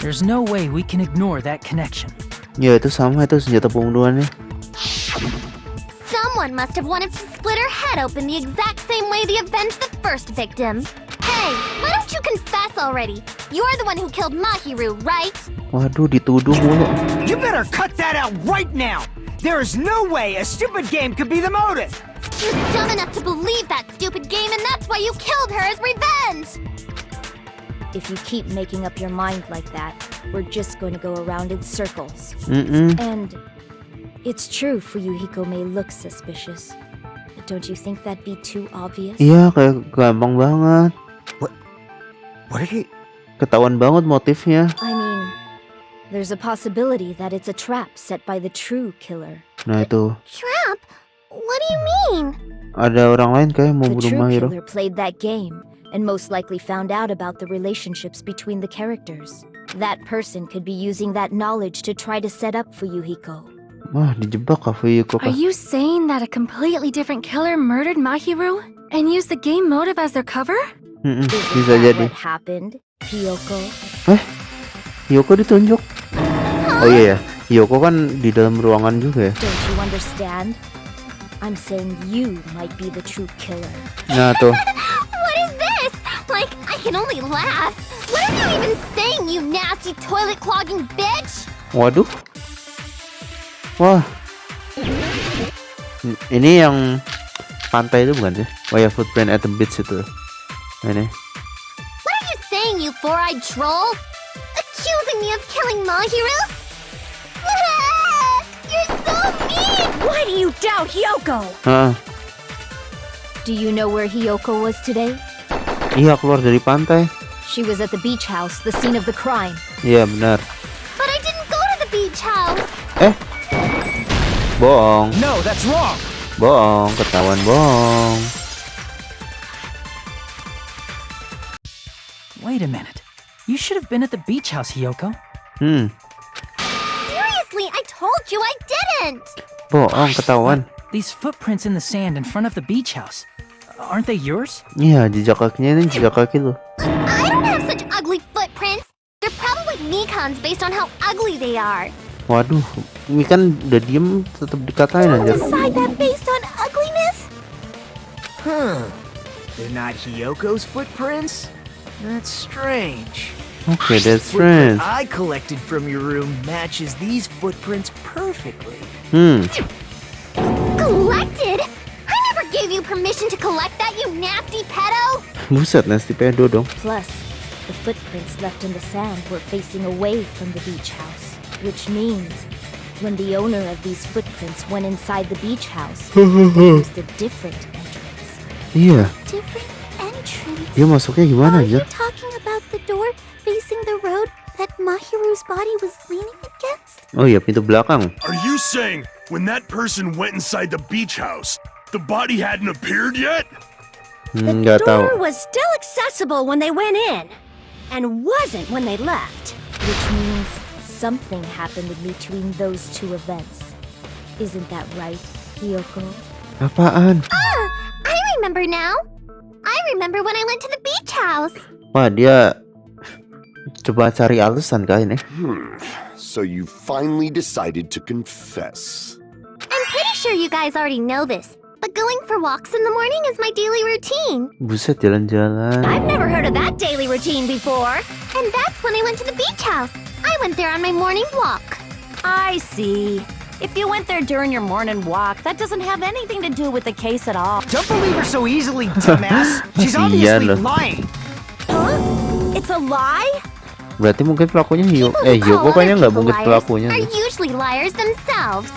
There's no way we can ignore that connection. Ya itu sama itu senjata pembunuhannya. Someone must have wanted to split her head open the exact same way they avenged the first victim. Hey, why don't you confess already? You're the one who killed Mahiru, right? Waduh, dituduh mulu. You better cut that out right now! There is no way a stupid game could be the motive! You're dumb enough to believe that stupid game, and that's why you killed her as revenge! If you keep making up your mind like that, we're just going to go around in circles. And it's true Fuyuhiko may look suspicious, but don't you think that'd be too obvious? Iya, kayak gampang banget. What are you... Ketahuan banget motifnya. I mean, there's a possibility that it's a trap set by the true killer. Nah itu. Trap? What do you mean? Ada orang lain kayak mau The bunuh true Mahiru. killer played that game and most likely found out about the relationships between the characters. That person could be using that knowledge to try to set up Fuyuhiko. Wah, dijebak kah Fuyuhiko kah? Are you saying that a completely different killer murdered Mahiru and used the game motive as their cover? Isn't Bisa that jadi. what happened, Hiyoko? Hiyoko ditunjuk. Oh iya ya, Hiyoko kan di dalam ruangan juga ya. Don't you understand? I'm saying you might be the true killer. Nah tuh. What is this? Like, I can only laugh. What are you even saying, you nasty toilet-clogging bitch? Waduh. Wah. Ini yang pantai itu bukan sih? Oh ya, footprint at the beach itu. Ini. What are you saying, you four-eyed troll? Accusing me of killing Mahiru? You're so mean! Why do you doubt Hyoko? Do you know where Hiyoko was today? Iya, keluar dari pantai. She was at the beach house, the scene of the crime. Iya, benar. But I didn't go to the beach house. Bohong. No, that's wrong! Bohong, ketahuan bohong. Wait a minute. You should have been at the beach house, Hiyoko. Seriously, I told you I didn't! Bohong, ketahuan. These footprints in the sand in front of the beach house, aren't they yours? Iya, jejak kakinya ini jejak kaki lo. I don't have such ugly footprints. They're probably Mikan's based on how ugly they are. Waduh, ini kan udah diem tetap dikatain aja. decide that based on ugliness? They're not Hiyoko's footprints? That's strange. Okay, that's Footprint strange. I collected from your room matches these footprints perfectly. Collected? I never gave gave you permission to collect that, you nasty pedo? Buset, nasty pedo dong. Plus, the footprints left in the sand were facing away from the beach house, which means when the owner of these footprints went inside the beach house, they used a different entrance. Iya, Different entrance. dia masuknya gimana Are you aja? talking about the door facing the road that Mahiru's body was leaning against? Oh iya, pintu belakang. Are you saying when that person went inside the beach house, the body hadn't appeared yet? Nggak tahu. was still accessible when they went in, and wasn't when they left. Which means something happened in between those two events. Isn't that right, Hiyoko? Apaan? I remember now. I remember when I went to the beach house. Wah, dia coba cari alasan kah ini? So you finally decided to confess. I'm pretty sure you guys already know this, but going for walks in the morning is my daily routine. Buset, jalan-jalan. I've never heard of that daily routine before. And that's when I went to the beach house. I went there on my morning walk. I see. If you went there during your morning walk, that doesn't have anything to do with the case at all. Don't believe her so easily, dumbass. She's Iya obviously loh. lying. It's a lie? Berarti mungkin pelakunya People who Hiyoko call kayaknya other nggak people mungkin liars pelakunya. are usually liars themselves.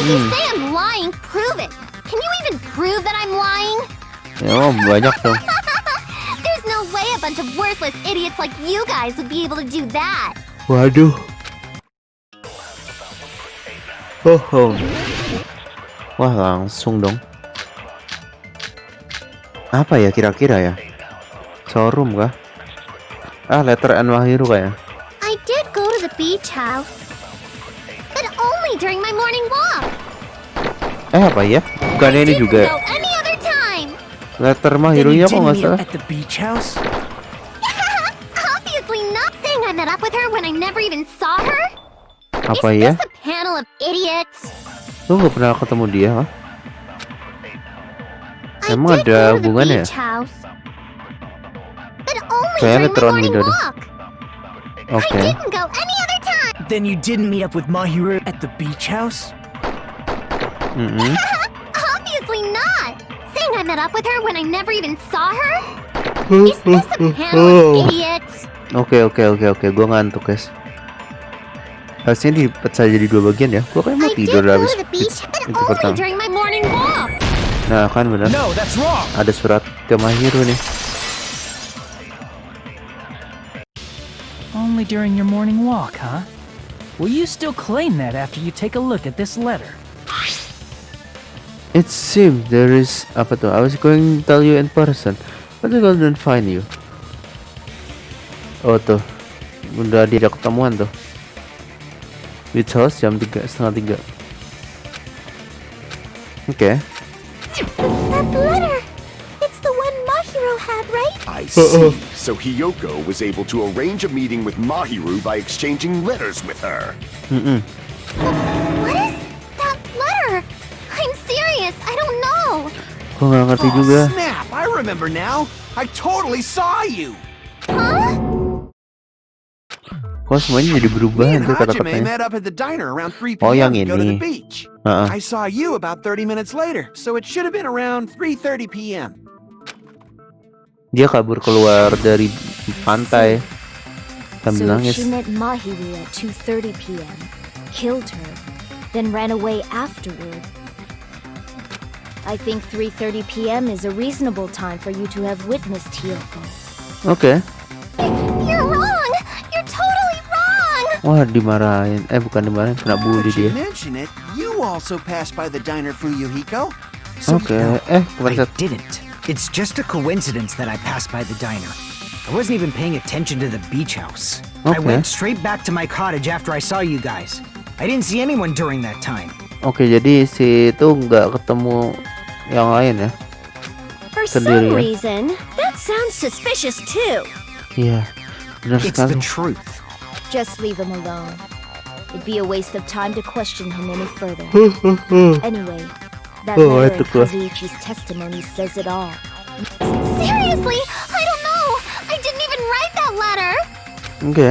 If you say I'm lying, prove it. Can you even prove that I'm lying? Ya, banyak dong. There's no way a bunch of worthless idiots like you guys would be able to do that. Waduh. Oh. Wah, langsung dong. Apa ya kira-kira ya? Showroom kah? Letter N Mahiru kayaknya. I did go to the beach house, but only during my morning walk. Apa ya? Bukannya ini juga No, any other time. letter Then you Mahirunya kok did nggak meet salah? up at the beach house? Obviously not saying I met up with her when I never even saw her. Apa Is ya? this a panel of idiots? Lu nggak pernah ketemu dia, ha? I Emang did ada go to the hubungannya ya? beach house, but only Kayaknya during my turun morning video deh. walk. Oke. I didn't go any other time. Then you didn't meet up with Mahiru at the beach house? Obviously not. Saying I met up with her when I never even saw her? Is this a panel of idiots? Oke, gua ngantuk guys. Harusnya dipecah jadi 2 bagian ya. Gua kayak mau I did tidur go habis to the beach, but itu only pertama. during my morning walk. Nah kan benar. No, that's wrong. Ada surat ke Mahiru nih. Only during your morning walk, huh? Will you still claim that after you take a look at this letter? It seems there is apa tuh? I was going to tell you in person, but I couldn't find you. Oh tuh, udah diajak ketemuan tuh. Beach house jam 3:30. Oke. That letter! It's the one Mahiro had, right? I see. So Hiyoko was able to arrange a meeting with Mahiru by exchanging letters with her. What is that letter? I'm serious. I don't know. Gua nggak ngerti juga. Snap! I remember now. I totally saw you. Kok semuanya jadi Me berubahan and tuh Hajime kata-katanya. met up at the diner around 3 Oh, yang p.m. to go to the ini. beach. Heeh. I saw you about 30 minutes later, so it should have been around 3:30 p.m. Dia kabur keluar dari pantai sambil So nangis. she met Mahiru at 2:30 p.m., killed her, then ran away afterward. I think 3:30 p.m. is a reasonable time for you to have witnessed Hiyoko. Oke. You're wrong. You're totally wrong. Wah, dimarahin. Bukan dimarahin, kena Now bully that you dia. mention it, you also passed by the diner, Fuyuhiko. Oke. Kemarin I didn't. It's just a coincidence that I passed by the diner. I wasn't even paying attention to the beach house. I Okay. went straight back to my cottage after I saw you guys. I didn't see anyone during that time. Oke, jadi si itu nggak ketemu yang lain ya? For Sendiri some ya? reason, that sounds suspicious too. Iya, benar It's sekali. the truth. Just leave him alone. It'd be a waste of time to question him any further. Anyway, that Oh, letter in itu kah? Kazuichi's testimony says it all. Seriously, I don't know. I didn't even write that letter. Oke.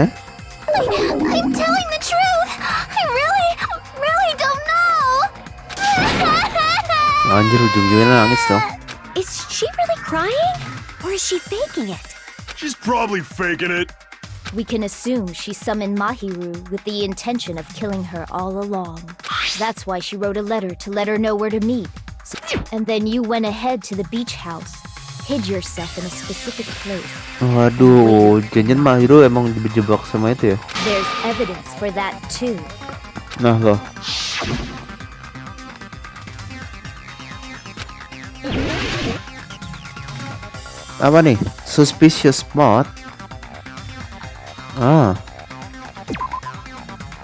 I'm telling the truth. I really don't know. Anjir, ujung-ujungnya nangis dong. Is she really crying? Or is she faking it? She's probably faking it. We can assume she summoned Mahiru with the intention of killing her all along. That's why she wrote a letter to let her know where to meet. And then you went ahead to the beach house, hid yourself in a specific place. Waduh, jangan Mahiru emang dijebak sama itu ya? There's evidence for that too. Nah loh. Apa nih? Suspicious spot.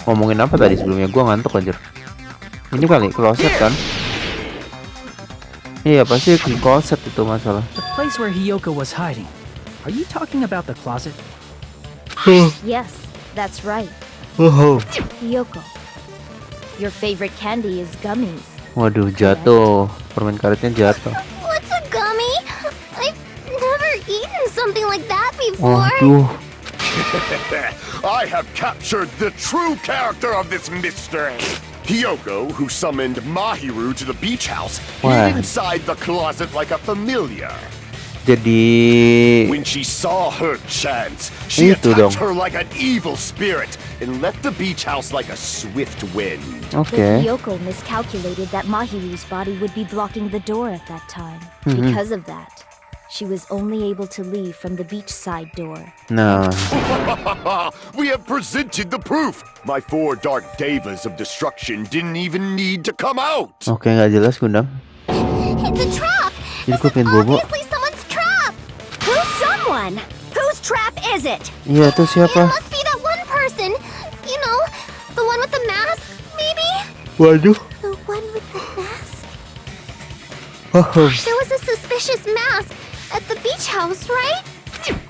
Ngomongin apa tadi sebelumnya? Gua ngantuk anjir. Ini kali closet kan? Iya pasti closet itu masalah. The place where Hiyoko was hiding. Are you talking about the closet? Yes, that's right. Hiyoko, your favorite candy is gummies. Waduh, jatuh. Permen karetnya jatuh. What's a gummy? I've never eaten something like that before. Waduh. I have captured the true character of this mystery. Hiyoko, who summoned Mahiru to the beach house, hid inside the closet like a familiar. Jadi when she saw her chance, she attacked her like an evil spirit and left the beach house like a swift wind. Okay. But Hiyoko miscalculated that Mahiru's body would be blocking the door at that time. Because of that, she was only able to leave from the beachside door. No. We have presented the proof. My 4 dark devas of destruction didn't even need to come out. Okay, nggak jelas Gundam. It's a trap. This is obviously someone's trap. Who's someone? Whose trap is it? Iya, itu siapa? It must be that one person. You know, the one with the mask, maybe? Waduh. The one with the mask? Oh. There was a suspicious mask at the beach house, right?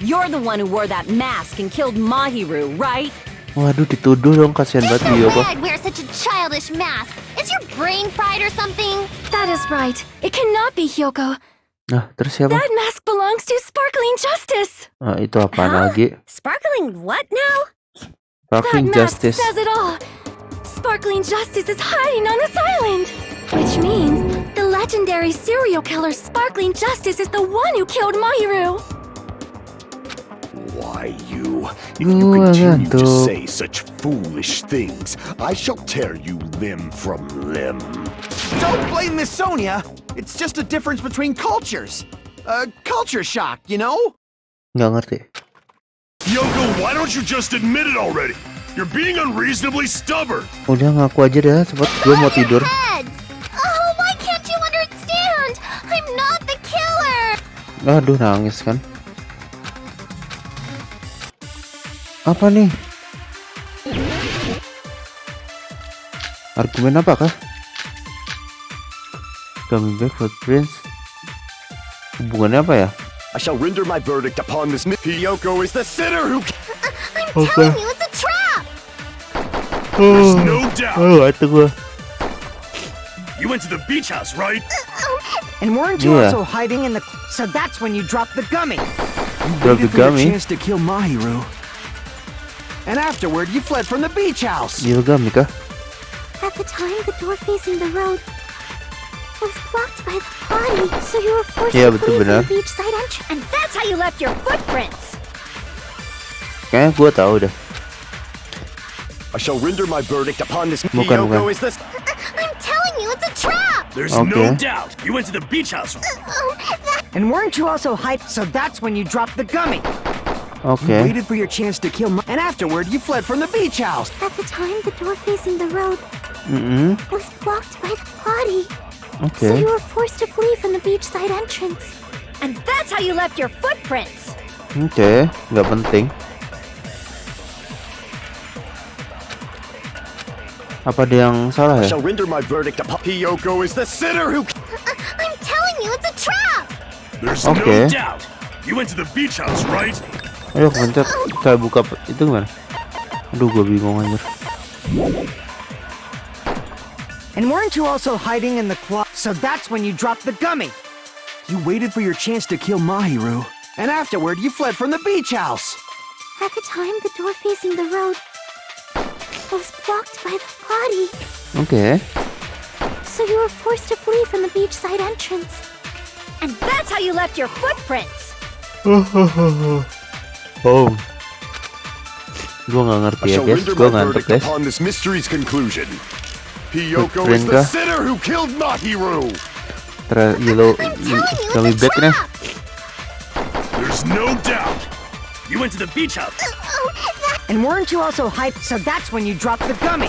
You're the one who wore that mask and killed Mahiru, right? Waduh, dituduh dong, kasihan banget Hiyoko. I'd wear such a childish mask. Is your brain fried or something? That is right. It cannot be Hiyoko. Nah, terus siapa? That mask belongs to Sparkling Justice. Itu apaan lagi? Sparkling what now? Sparkling That mask Justice. says it all. Sparkling Justice is hiding on this island. Which means the legendary serial killer Sparkling Justice is the one who killed Mahiru. Why, if you continue to say such foolish things, I shall tear you limb from limb. Don't blame Miss Sonia. It's just a difference between cultures. Culture shock, you know? Nggak ngerti. Yoko, why don't you just admit it already? You're being unreasonably stubborn. Udah ngaku aja dah, cepet gue mau tidur. Oh, why can't you understand? I'm not the killer. Aduh, nangis kan. Apa nih? Argumen apa kah? Coming back footprints. Hubungannya apa ya? I shall render my verdict upon this. Hiyoko is the sinner who. I'm telling you, it's a trap. There's no doubt. Itu gua. You went to the beach house, right? And weren't you also hiding in the... So that's when you dropped the gummy. Drop the gummy? Chance to kill Mahiru. And afterward, you fled from the beach house. Iya gummy kah? At the time, the door facing the road was blocked by the body, so you were forced to flee from the beachside entrance. And that's how you left your footprints. Kayaknya gua tahu dah. I shall render my verdict upon this. Bukan. Is this? I'm telling you, it's a trap. There's no doubt. You went to the beach house. And weren't you also hyped? So that's when you dropped the gummy. Okay. You waited for your chance to kill and afterward you fled from the beach house. At the time, the door facing the road was blocked by the body. Okay. So you were forced to flee from the beachside entrance. And that's how you left your footprints. Okay, nggak penting. Apa ada yang salah ya? I shall render my verdict upon Hiyoko is the sinner who. I'm telling you, it's a trap. There's no doubt. You went to the beach house, right? Ayo pencet, kita buka itu gimana? Aduh, gue bingung aja. And weren't you also hiding in the closet? So that's when you dropped the gummy. You waited for your chance to kill Mahiru. And afterward, you fled from the beach house. At the time, the door facing the road was blocked by the body. Okay. So So you were forced to flee from the beachside entrance. And that's how you left your footprints. Oh. Gua nggak ngerti I ya shall guys, render gua my ngantuk verdict guys. upon this mystery's conclusion. Hiyoko Footprint is the kah? sinner who killed Mahiru. Yellow gummy bear nih. There's no doubt. You went to the beach house. And weren't you also hyped? So that's when you dropped the gummy.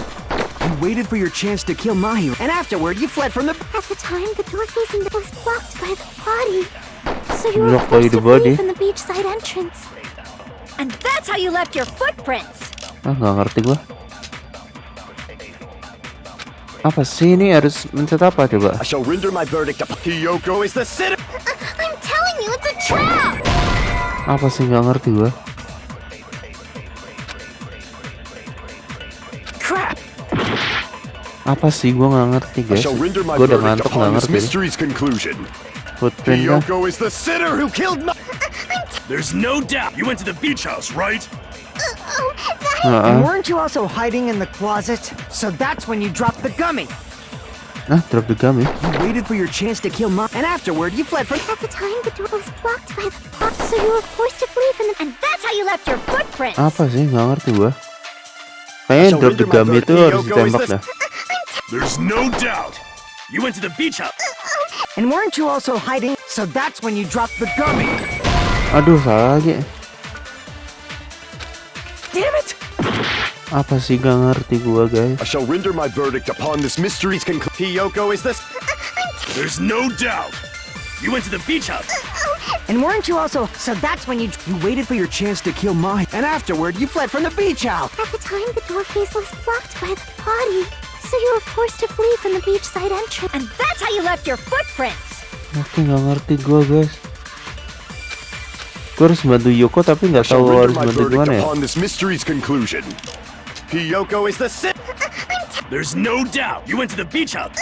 You waited for your chance to kill Mahiru, And afterward, you fled from the. At the time, the door facing was blocked by the body. So you were Blocked by forced the to flee body? from the beachside entrance. And that's how you left your footprints. Ah, nggak ngerti gua. Apa sih ini, harus mencet apa coba? I shall render my verdict upon Hiyoko is the sinner. I'm telling you, it's a trap! Apa sih, nggak ngerti gua. Crap! Apa sih, gua nggak ngerti I guys. shall render my Gua udah verdict ngantuk, nggak upon this ngerti. mystery's conclusion. Footprintnya. Hiyoko is the sinner who killed There's no doubt. You went to the beach house, right? And weren't you also hiding in the closet? So that's when you dropped the gummy. Nah, drop the gummy. You waited for your chance to kill Mahiru. And afterward, you fled from. At the time, the door was blocked by the body. So you were forced to flee from the. And that's how you left your footprints. Apa sih, nggak ngerti gua. Kayaknya drop the gummy itu harus ditembak dah. There's no doubt. You went to the beach house. And weren't you also hiding? So that's when you dropped the gummy. Aduh, salah lagi. Damn it! Apa sih, nggak ngerti gua guys. I shall render my verdict upon this mystery's conclusion. Hiyoko is the. There's no doubt. You went to the beach house. And weren't you also? So that's when you waited for your chance to kill Mahiru. And afterward, you fled from the beach house. At the time, the door face was blocked by the body. So you were forced to flee from the beachside entrance. And that's how you left your footprints. Oke, nggak ngerti gua guys. Gua harus bantu Yoko tapi nggak tahu harus bantu gimana ya. Upon this mystery's conclusion. Hiyoko is the sin. There's no doubt. You went to the beach house.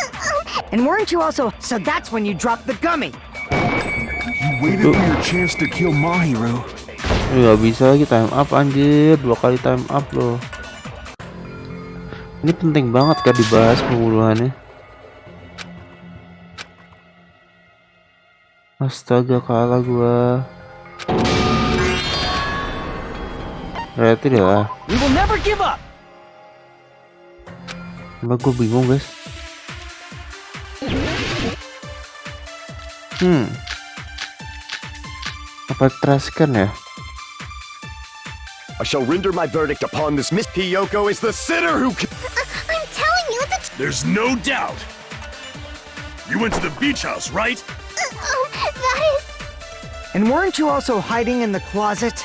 And weren't you also? So that's when you dropped the gummy. You waited for your chance to kill Mahiru. Nggak bisa lagi time up anjir, 2 kali time up loh. Ini penting banget kan dibahas pembunuhannya. Astaga, kalah gua. Berarti deh lah. We will never give up. Mbak, gue bingung guys. Apa teraskan ya? I shall render my verdict upon this Miss Hiyoko is the sinner who. I'm telling you, it's a. There's no doubt. You went to the beach house, right? That is. And weren't you also hiding in the closet?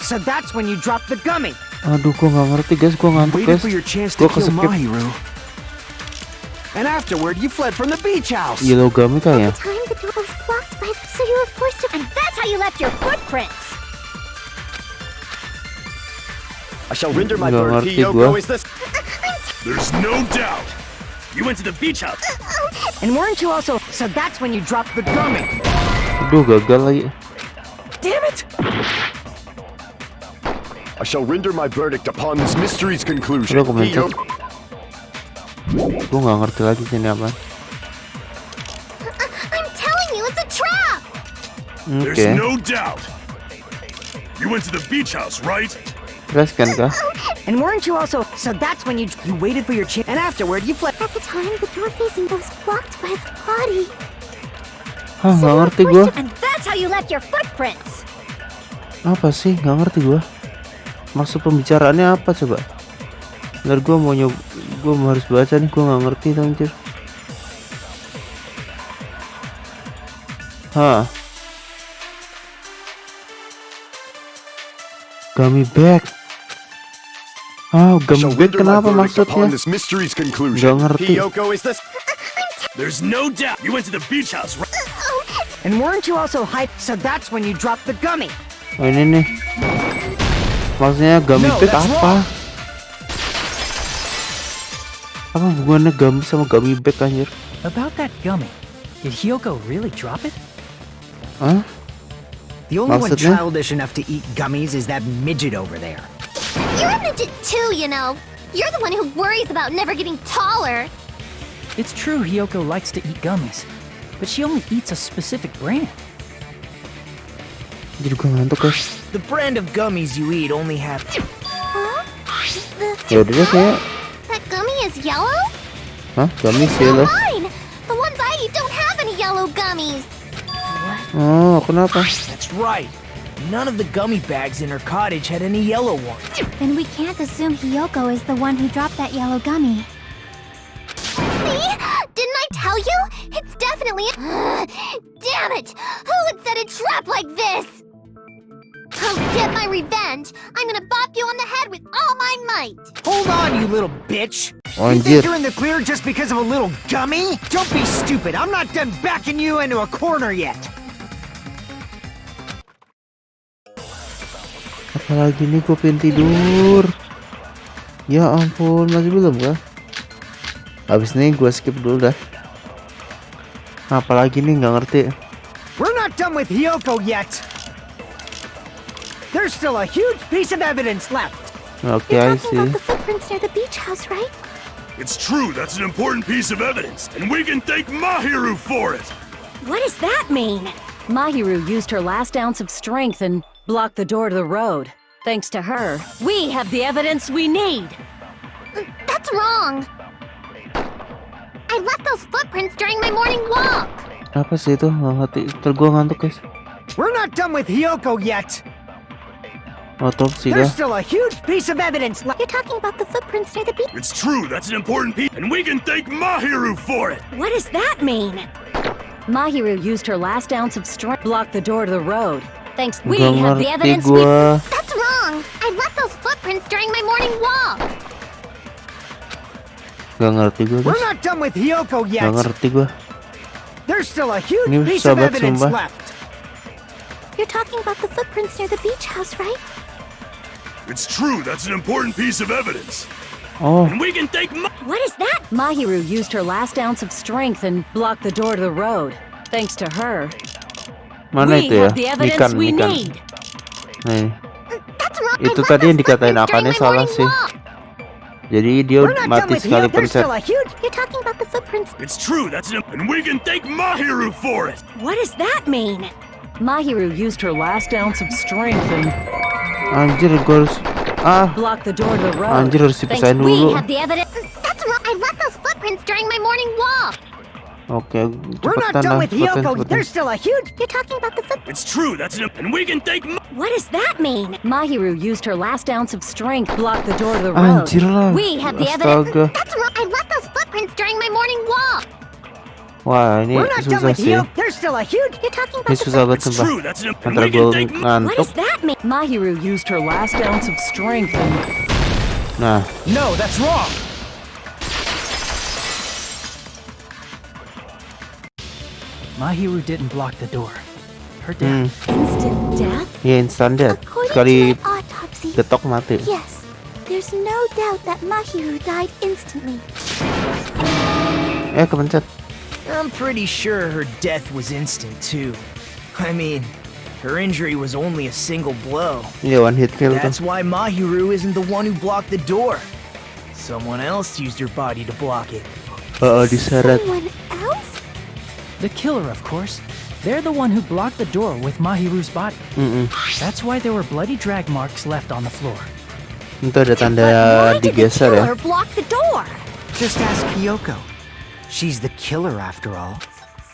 So that's when you dropped the gummy. Aduh, gua nggak ngerti guys, gua ngantuk Waited guys. for your chance to Gua kill kesepip Mahiru. And afterward, you fled from the beach house. yellow gummy kayaknya. At the time, the door was blocked by the. So you were forced to. And that's how you left your footprints. I shall render my Nggak verdict. ngerti Hiyoko gua. is the. There's no doubt. You went to the beach house. And weren't you also? So that's when you dropped the gummy. Aduh, gagal lagi. Damn it! I shall render my verdict upon this mystery's conclusion. Udah, aku mencet. Gua nggak ngerti lagi sini apa. I'm telling you, it's a trap! There's Oke, no doubt. You went to the beach house, right? teraskan kah? And weren't you also? So that's when you waited for your chance. And afterward, you fled. At the time, the door facing was blocked by the body. Hah, nggak ngerti gua. And that's how you left your footprints. Apa sih? Nggak ngerti gua. Maksud pembicaraannya apa coba? Ntar gua mau gua harus baca nih, gua nggak ngerti anjir. Hah. Gummy bag. Gummy bag kenapa maksudnya? Nggak ngerti. There's no doubt. You went to the beach house, right? And weren't you also hyped? So that's when you dropped the gummy. Oh, ini nih. Maksudnya gummy bag apa? Apa hubungannya gummy sama gummy bag anjir? About that gummy, did Hiyoko really drop it? Hah? The only one Maksudnya? childish enough to eat gummies is that midget over there. You're a midget too, you know. You're the one who worries about never getting taller. It's true Hiyoko likes to eat gummies, but she only eats a specific brand. Jadi gue ngantuk guys. The brand of gummies you eat only have... Huh? Ya udah deh kayak. That gummy is yellow? Hah? Gummy sih Not lah. mine! The ones I eat don't have any yellow gummies! Oh, kenapa? That's right. None of the gummy bags in her cottage had any yellow ones. Then we can't assume Hiyoko is the one who dropped that yellow gummy. See? Didn't I tell you? It's definitely a... Damn it! Who would set a trap like this? I'll get my revenge! I'm gonna bop you on the head with all my might! Hold on, you little bitch! You Anjir. think you're in the clear just because of a little gummy? Don't be stupid, I'm not done backing you into a corner yet! Apalagi nih gue pengen tidur. Ya ampun, masih belum kah? Habis ini gue skip dulu dah. Apalagi nih nggak ngerti. We're not done with Hiyoko yet! There's still a huge piece of evidence left! Oke, You're I talking see. about the footprints near the beach house, right? It's true, that's an important piece of evidence, and we can thank Mahiru for it! What does that mean? Mahiru used her last ounce of strength and blocked the door to the road. Thanks to her, we have the evidence we need. That's wrong! I left those footprints during my morning walk! Apa sih itu? Nggak ngerti. Ntar gue ngantuk guys. We're not done with Hiyoko yet! Otopsi There's kah? still a huge piece of evidence left! You're talking about the footprints near the beach. It's true, that's an important piece, and we can thank Mahiru for it! What does that mean? Mahiru used her last ounce of strength, blocked the door to the road. Thanks, we Nggak have the ngerti evidence gue. That's wrong! I left those footprints during my morning walk! Gak ngerti gue We're guys. not done with Hiyoko Gak yet! ngerti gue. There's still a huge Ini piece of sahabat evidence sumpah. left! You're talking about the footprints near the beach house, right? It's true, that's an important piece of evidence, Oh, and we can thank What is that? Mahiru used her last ounce of strength and blocked the door to the road. Thanks to her, mana we itu ya? have the evidence Mikan, we Mikan. need. Nah, ini. That's wrong! Itu I left tadi yang those dikatain footprints during akannya my salah morning sih. walk! Jadi dia We're not done mati with sekali Hiyoko, there's pencet. still a huge... You're talking about the footprints. It's true, that's an, and we can thank Mahiru for it! What does that mean? Mahiru used her last ounce of strength and Anjir, gue harus... blocked the door to the road. Anjir, harus Thanks, dipisahin we dulu. have the evidence. That's wrong! I left those footprints during my morning walk! Oke, We're not cepetan done lah. with Hiyoko, Cepetan. there's still a huge... You're talking about the footprints. It's true, that's an, and we can thank What does that mean? Mahiru used her last ounce of strength, blocked the door to the road. Anjir lah. We have the evidence. Astaga. That's wrong! I left those footprints during my morning walk! Wah, ini We're not done susah with sih. Hiyoko, there's still a huge... You're talking Ini about the susah banget It's sumpah. true, that's an, and Antara we can gue thank What ngantuk. does that mean? Mahiru used her last ounce of strength and Nah, No, that's wrong! Mahiru didn't block the door. Her death. instant death. ya instan death. According Sekali to my autopsy, getok mati. yes, there's no doubt that Mahiru died instantly. Kepencet. I'm pretty sure her death was instant too. I mean, her injury was only a single blow. Iya, one hit kill tuh. That's why Mahiru isn't the one who blocked the door. Someone else used her body to block it. Diseret. Someone else? The killer, of course. They're the one who blocked the door with Mahiru's body. That's why there were bloody drag marks left on the floor. Itu ada tanda Why did the digeser ya. killer block the door? Just ask Hiyoko. She's the killer after all.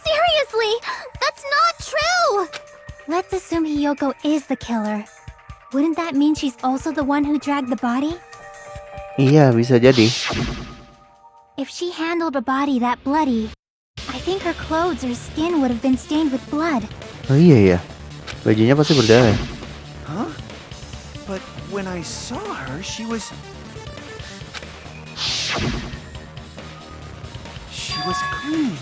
Seriously! That's not true! Let's assume Hiyoko is the killer. Wouldn't that mean she's also the one who dragged the body? Iya, bisa jadi. If she handled a body that bloody, I think her clothes or skin would have been stained with blood. Oh iya ya. Bajunya pasti berdarah. Huh? But when I saw her, she was clean.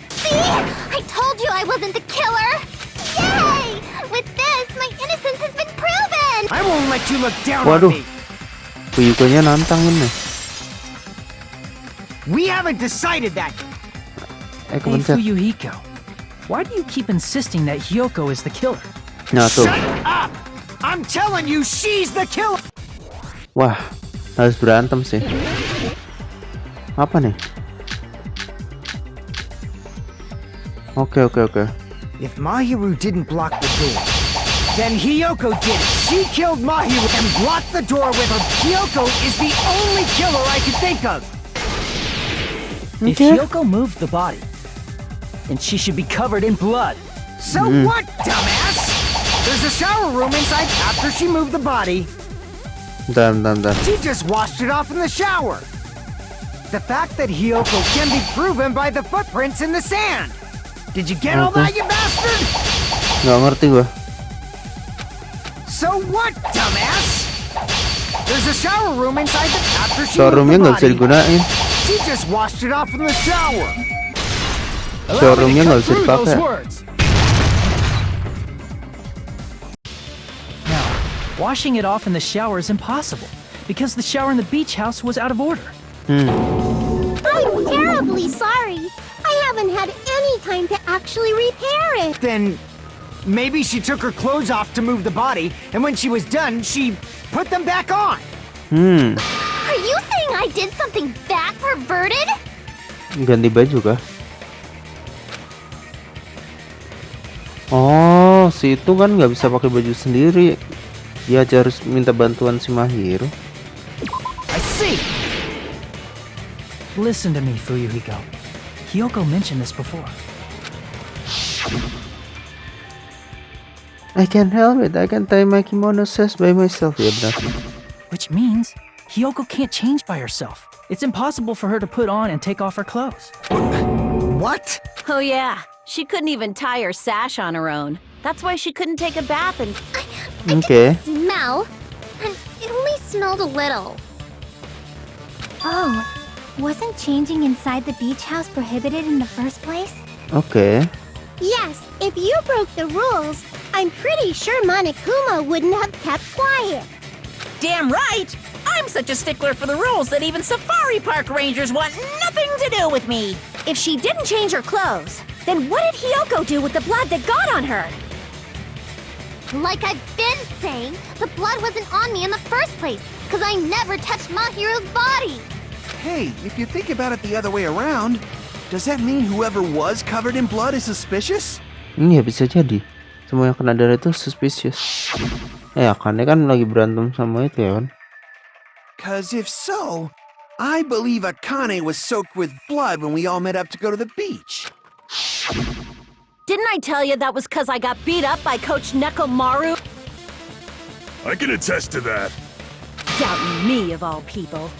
See? I told you I wasn't the killer! Yay! With this, my innocence has been proven! I won't let you look down Waduh. on me. Fuyukonya nantang ini. We haven't decided that. Hey Kepencet. Fuyuhiko, why do you keep insisting that Hiyoko is the killer? Nah tuh. Shut up! I'm telling you, she's the killer. Wah, harus berantem sih. Apa nih? Oke. If Mahiru didn't block the door, then Hiyoko did it. She killed Mahiru and blocked the door with her. Hiyoko is the only killer I can think of. If Hiyoko moved the body, then she should be covered in blood. So what, dumbass? There's a shower room inside after she moved the body. Bentar. She just washed it off in the shower. The fact that Hiyoko can be proven by the footprints in the sand. Did you get all that, you bastard? Nggak ngerti gua. So what, dumbass? There's a shower room inside the after she Showroomnya moved nggak bisa the body. digunain. She just washed it off in the shower. Showroomnya nggak bisa dipakai. Now, washing it off in the shower is impossible because the shower in the beach house was out of order. I'm terribly sorry. I haven't had any time to actually repair it. Then maybe she took her clothes off to move the body, and when she was done, she put them back on. Are you saying I did something that perverted? Ganti baju kah? Oh, si itu kan nggak bisa pakai baju sendiri. Dia aja harus minta bantuan si Mahiru. I see. Listen to me, Fuyuhiko. Hiyoko mentioned this before. I can't help it. I can tie my kimono sash by myself. Ya benar. Which means Hiyoko can't change by herself. It's impossible for her to put on and take off her clothes. What? Oh yeah, she couldn't even tie her sash on her own. That's why she couldn't take a bath and... Okay. Smell? And it only smelled a little. Oh, wasn't changing inside the beach house prohibited in the first place? Okay. Yes, if you broke the rules, I'm pretty sure Monokuma wouldn't have kept quiet. Damn right! I'm such a stickler for the rules that even safari park rangers want nothing to do with me. If she didn't change her clothes, then what did Hiyoko do with the blood that got on her? Like I've been saying, the blood wasn't on me in the first place, because I never touched Mahiru's body. Hey, if you think about it the other way around, does that mean whoever was covered in blood is suspicious? Ini ya bisa jadi. Semua yang kena darah itu suspicious. Akane kan lagi berantem sama itu ya kan? Cause if so, I believe Akane was soaked with blood when we all met up to go to the beach. Didn't I tell you that was because I got beat up by Coach Nekomaru? I can attest to that. Doubting me, of all people.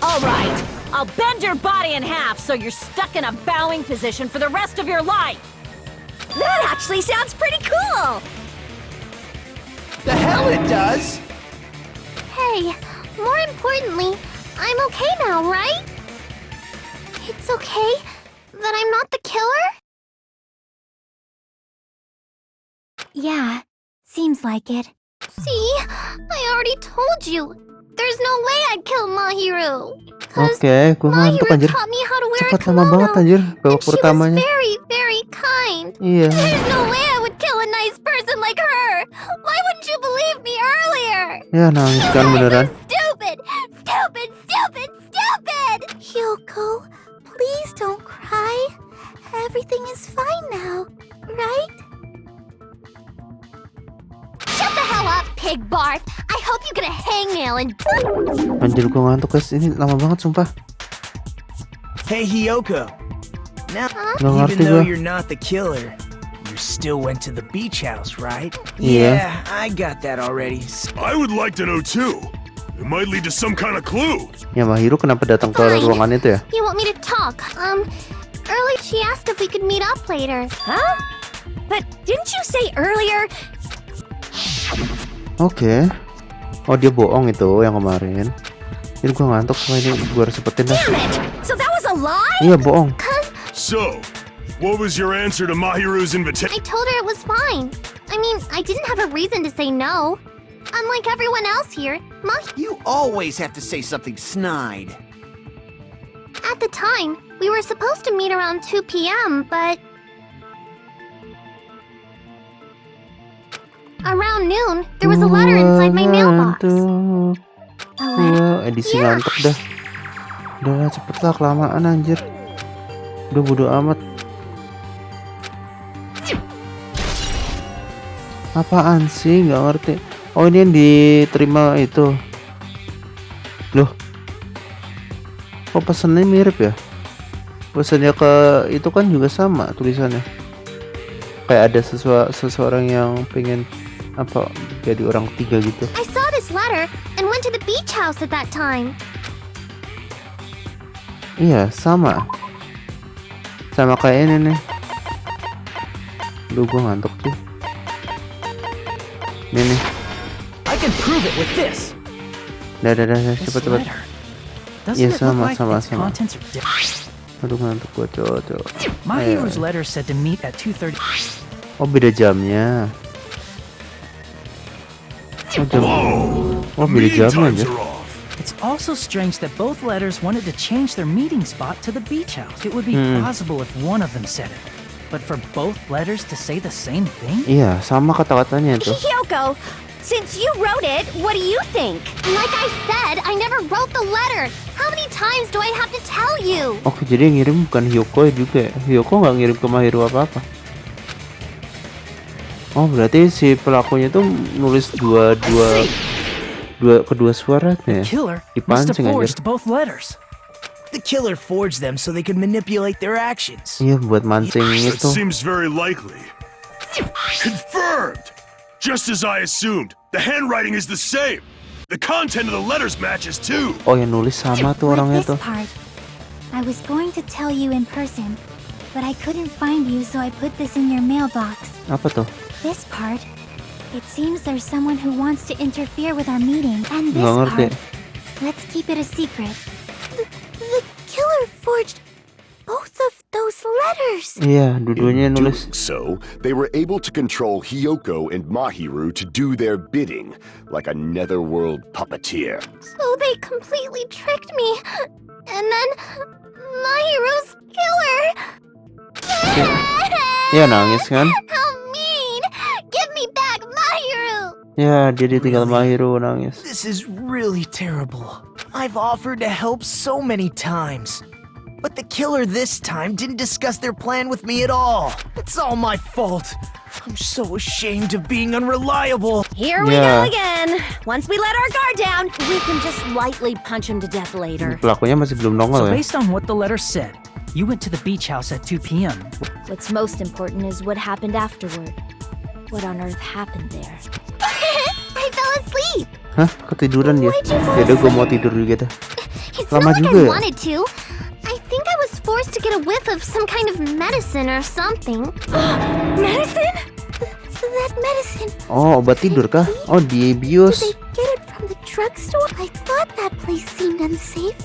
All right, I'll bend your body in half so you're stuck in a bowing position for the rest of your life. That actually sounds pretty cool! The hell it does! Hey, more importantly, I'm okay now, right? It's okay that I'm not the killer? Yeah, seems like it. See, I already told you. There's no way I'd kill Mahiru. Oke, gue ngantuk anjir. Taught me how to wear Cepat a lama banget kimono, anjir babak and she was pertamanya. very, very kind. Iya. There's no way I would kill a nice person like her. Why wouldn't you believe me earlier? Ya nangis kan beneran. Stupid! Stupid! Stupid! Stupid! Hiyoko, please don't cry. Everything is fine now, right? Shut the hell up, pig barf! I hope you get a hangnail and... Anjir gue ngantuk guys, ini lama banget sumpah. Hey, Hiyoko. Now, Nggak ngerti even though gua. you're not the killer, you still went to the beach house, right? Yeah. Yeah, I got that already. I would like to know too. It might lead to some kind of clue. Ya Mahiru kenapa datang ke Fine. ruangan itu ya? You want me to talk? Earlier she asked if we could meet up later. Huh? But didn't you say earlier? Oke. Oh dia bohong itu yang kemarin. Jadi gue ngantuk sama ini gue harus sepetin dah. Damn it! So that was a lie? Iya bohong. So, what was your answer to Mahiru's invitation? I told her it was fine. I mean, I didn't have a reason to say no. Unlike everyone else here, You always have to say something snide. at the time, we were supposed to meet around 2 p.m., but... Around noon, there was a letter inside my mailbox. Wah, edisi ngantuk dah. Udah cepet lah, kelamaan anjir. Udah bodo amat. Apaan sih, nggak ngerti. Oh, ini yang diterima itu. Loh, kok pesannya mirip ya? Pesannya ke itu kan juga sama tulisannya. Kayak ada seseorang yang pengen apa jadi orang ketiga gitu. I saw this letter and went to the beach house at that time. Iya, sama kayak ini nih. Duh, gue ngantuk sih. Ini nih. I can prove it with this. Dah, cepet. Iya, sama. Contents are different. Aduh, ngantuk gue, cowok. Mahiru's letter said to meet at 2:30. Oh, beda jamnya. Oh, beda jamnya aja. It's also strange that both letters wanted to change their meeting spot to the beach house. It would be plausible if one of them said it. But for both letters to say the same thing? Iya, sama kata-katanya tuh. Hyoko, since you wrote it, what do you think? Like I said, I never wrote the letter. How many times do I have to tell you? Oke, jadi yang ngirim bukan Hyoko juga ya? Hyoko nggak ngirim ke Mahiru apa-apa. Oh, berarti si pelakunya tuh nulis kedua suaranya. Killer must have Dipancing aja. forged both letters. The killer forged them so they could manipulate their actions. Iya, buat mancing That itu. seems very likely. Confirmed! Just as I assumed, the handwriting is the same. The content of the letters matches too. Oh, yang nulis sama tuh orangnya This tuh. part. I was going to tell you in person, but I couldn't find you, so I put this in your mailbox. Apa tuh? This part. It seems there's someone who wants to interfere with our meeting. And this Nggak ngerti. part. Let's keep it a secret. The killer forged both of those letters. Iya, dua-duanya In nulis. doing so, they were able to control Hyoko and Mahiru to do their bidding, like a netherworld puppeteer. So they completely tricked me. And then Mahiru's killer. Iya, nangis kan? How mean! Give me back Mahiru! Ya, dia ditinggal Mahiru, nangis. This is really terrible. I've offered to help so many times. But the killer this time didn't discuss their plan with me at all. It's all my fault. I'm so ashamed of being unreliable. Here we go again. Once we let our guard down, we can just lightly punch him to death later. Pelakunya masih belum So nongol ya. based on what the letter said, you went to the beach house at 2 p.m. What's most important is what happened afterward. What on earth happened there? I fell asleep. Hah? Ketiduran dia? Why'd you fall Yaudah, gue mau tidur juga dah. It's Lama not like juga I ya? wanted to. I think I was forced to get a whiff of some kind of medicine or something. Medicine? That medicine. Oh, obat tidur kah? Oh, di Did bios. they get it from the drugstore? I thought that place seemed unsafe.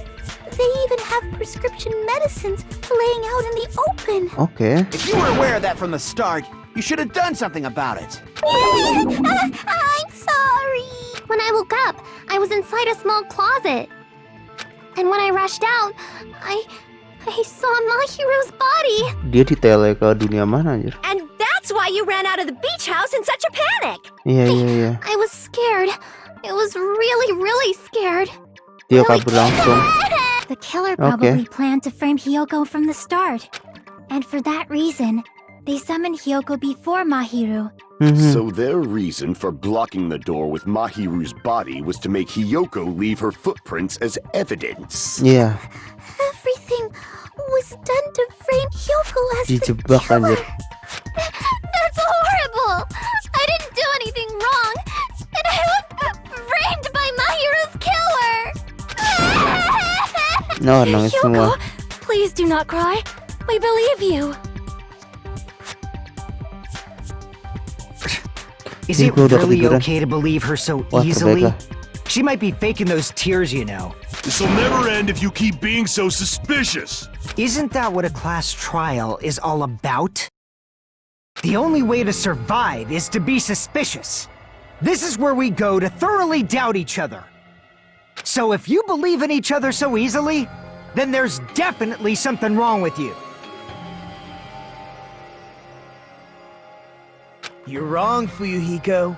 They even have prescription medicines laying out in the open. Oke. If you were aware of that from the start, you should have done something about it. I'm sorry. When I woke up, I was inside a small closet. And when I rushed out, I saw Mahiru's body. Dia ditele ke dunia mana anjir? And that's why you ran out of the beach house in such a panic. Iya. I was scared. It was really, really scared. Dia kabur langsung. The killer probably planned to frame Hyoko from the start. And for that reason, they summoned Hyoko before Mahiru. So their reason for blocking the door with Mahiru's body was to make Hyoko leave her footprints as evidence. Iya. Everything was done to frame Hyoko as the Dijebak killer. anjir. That's horrible. I didn't do anything wrong. And I was framed by Mahiru's killer. No, nangis semua. Please do not cry. We believe you. Is it Gue udah really ketiduran. okay to believe her so Wah, easily? terbaik. She might be faking those tears, you know. This'll never end if you keep being so suspicious. Isn't that what a class trial is all about? The only way to survive is to be suspicious. This is where we go to thoroughly doubt each other. So if you believe in each other so easily, then there's definitely something wrong with you. You're wrong, Fuyuhiko.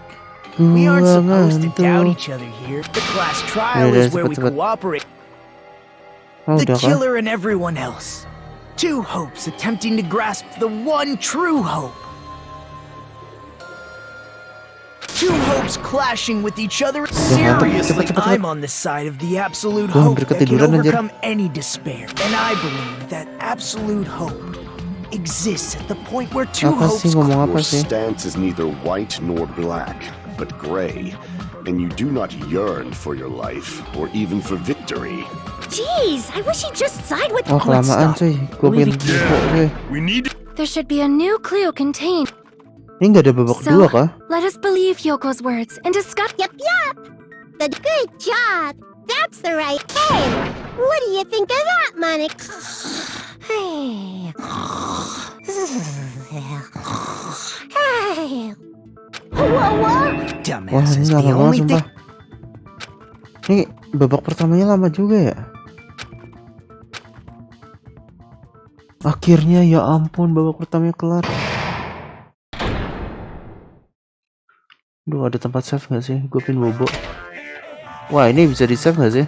We aren't supposed to doubt each other here. The class trial is where we cooperate. Oh, the udah kah? killer and everyone else. Two hopes attempting to grasp the one true hope. Two hopes clashing with each other. Seriously, I'm on the side of the absolute hope that can overcome any despair. And I believe that absolute hope exists at the point where two hopes Your stance is neither white nor black, but gray. And you do not yearn for your life, or even for victory. Jeez, I wish he'd just side with Oh, kelamaan cuy. Gue pengen buku cuy. We need to... There should be a new clue contained. Ini nggak ada babak kedua kah? Let us believe Yoko's words and discuss. Yep. Good job. That's the right thing. What do you think of that, Monica? Hey. Whoa. Wah, ini lama banget sumpah. Ini babak pertamanya lama juga ya. Akhirnya ya ampun babak pertamanya kelar. Duh, ada tempat save gak sih? Gue pin bobo. Wah, ini bisa di save gak sih?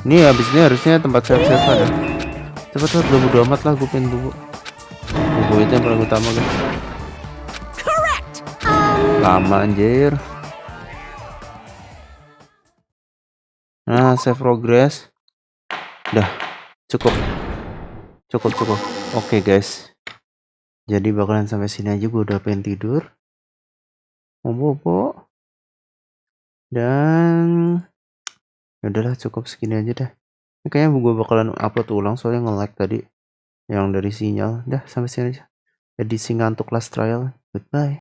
Ini habis ini harusnya tempat save ada. Cepet udah bodo amat lah, gue pin bobo. Bobo itu yang paling utama kan. Lama anjir. Nah, save progress. Udah, cukup. Oke guys. Jadi bakalan sampai sini aja, gue udah pengen tidur. Mau bobo. Dan ya udahlah, cukup segini aja dah. Ini kayaknya gue bakalan upload ulang soalnya nge-lag tadi yang dari sinyal. Dah, sampai sini aja. Jadi ngantuk last trial. Goodbye.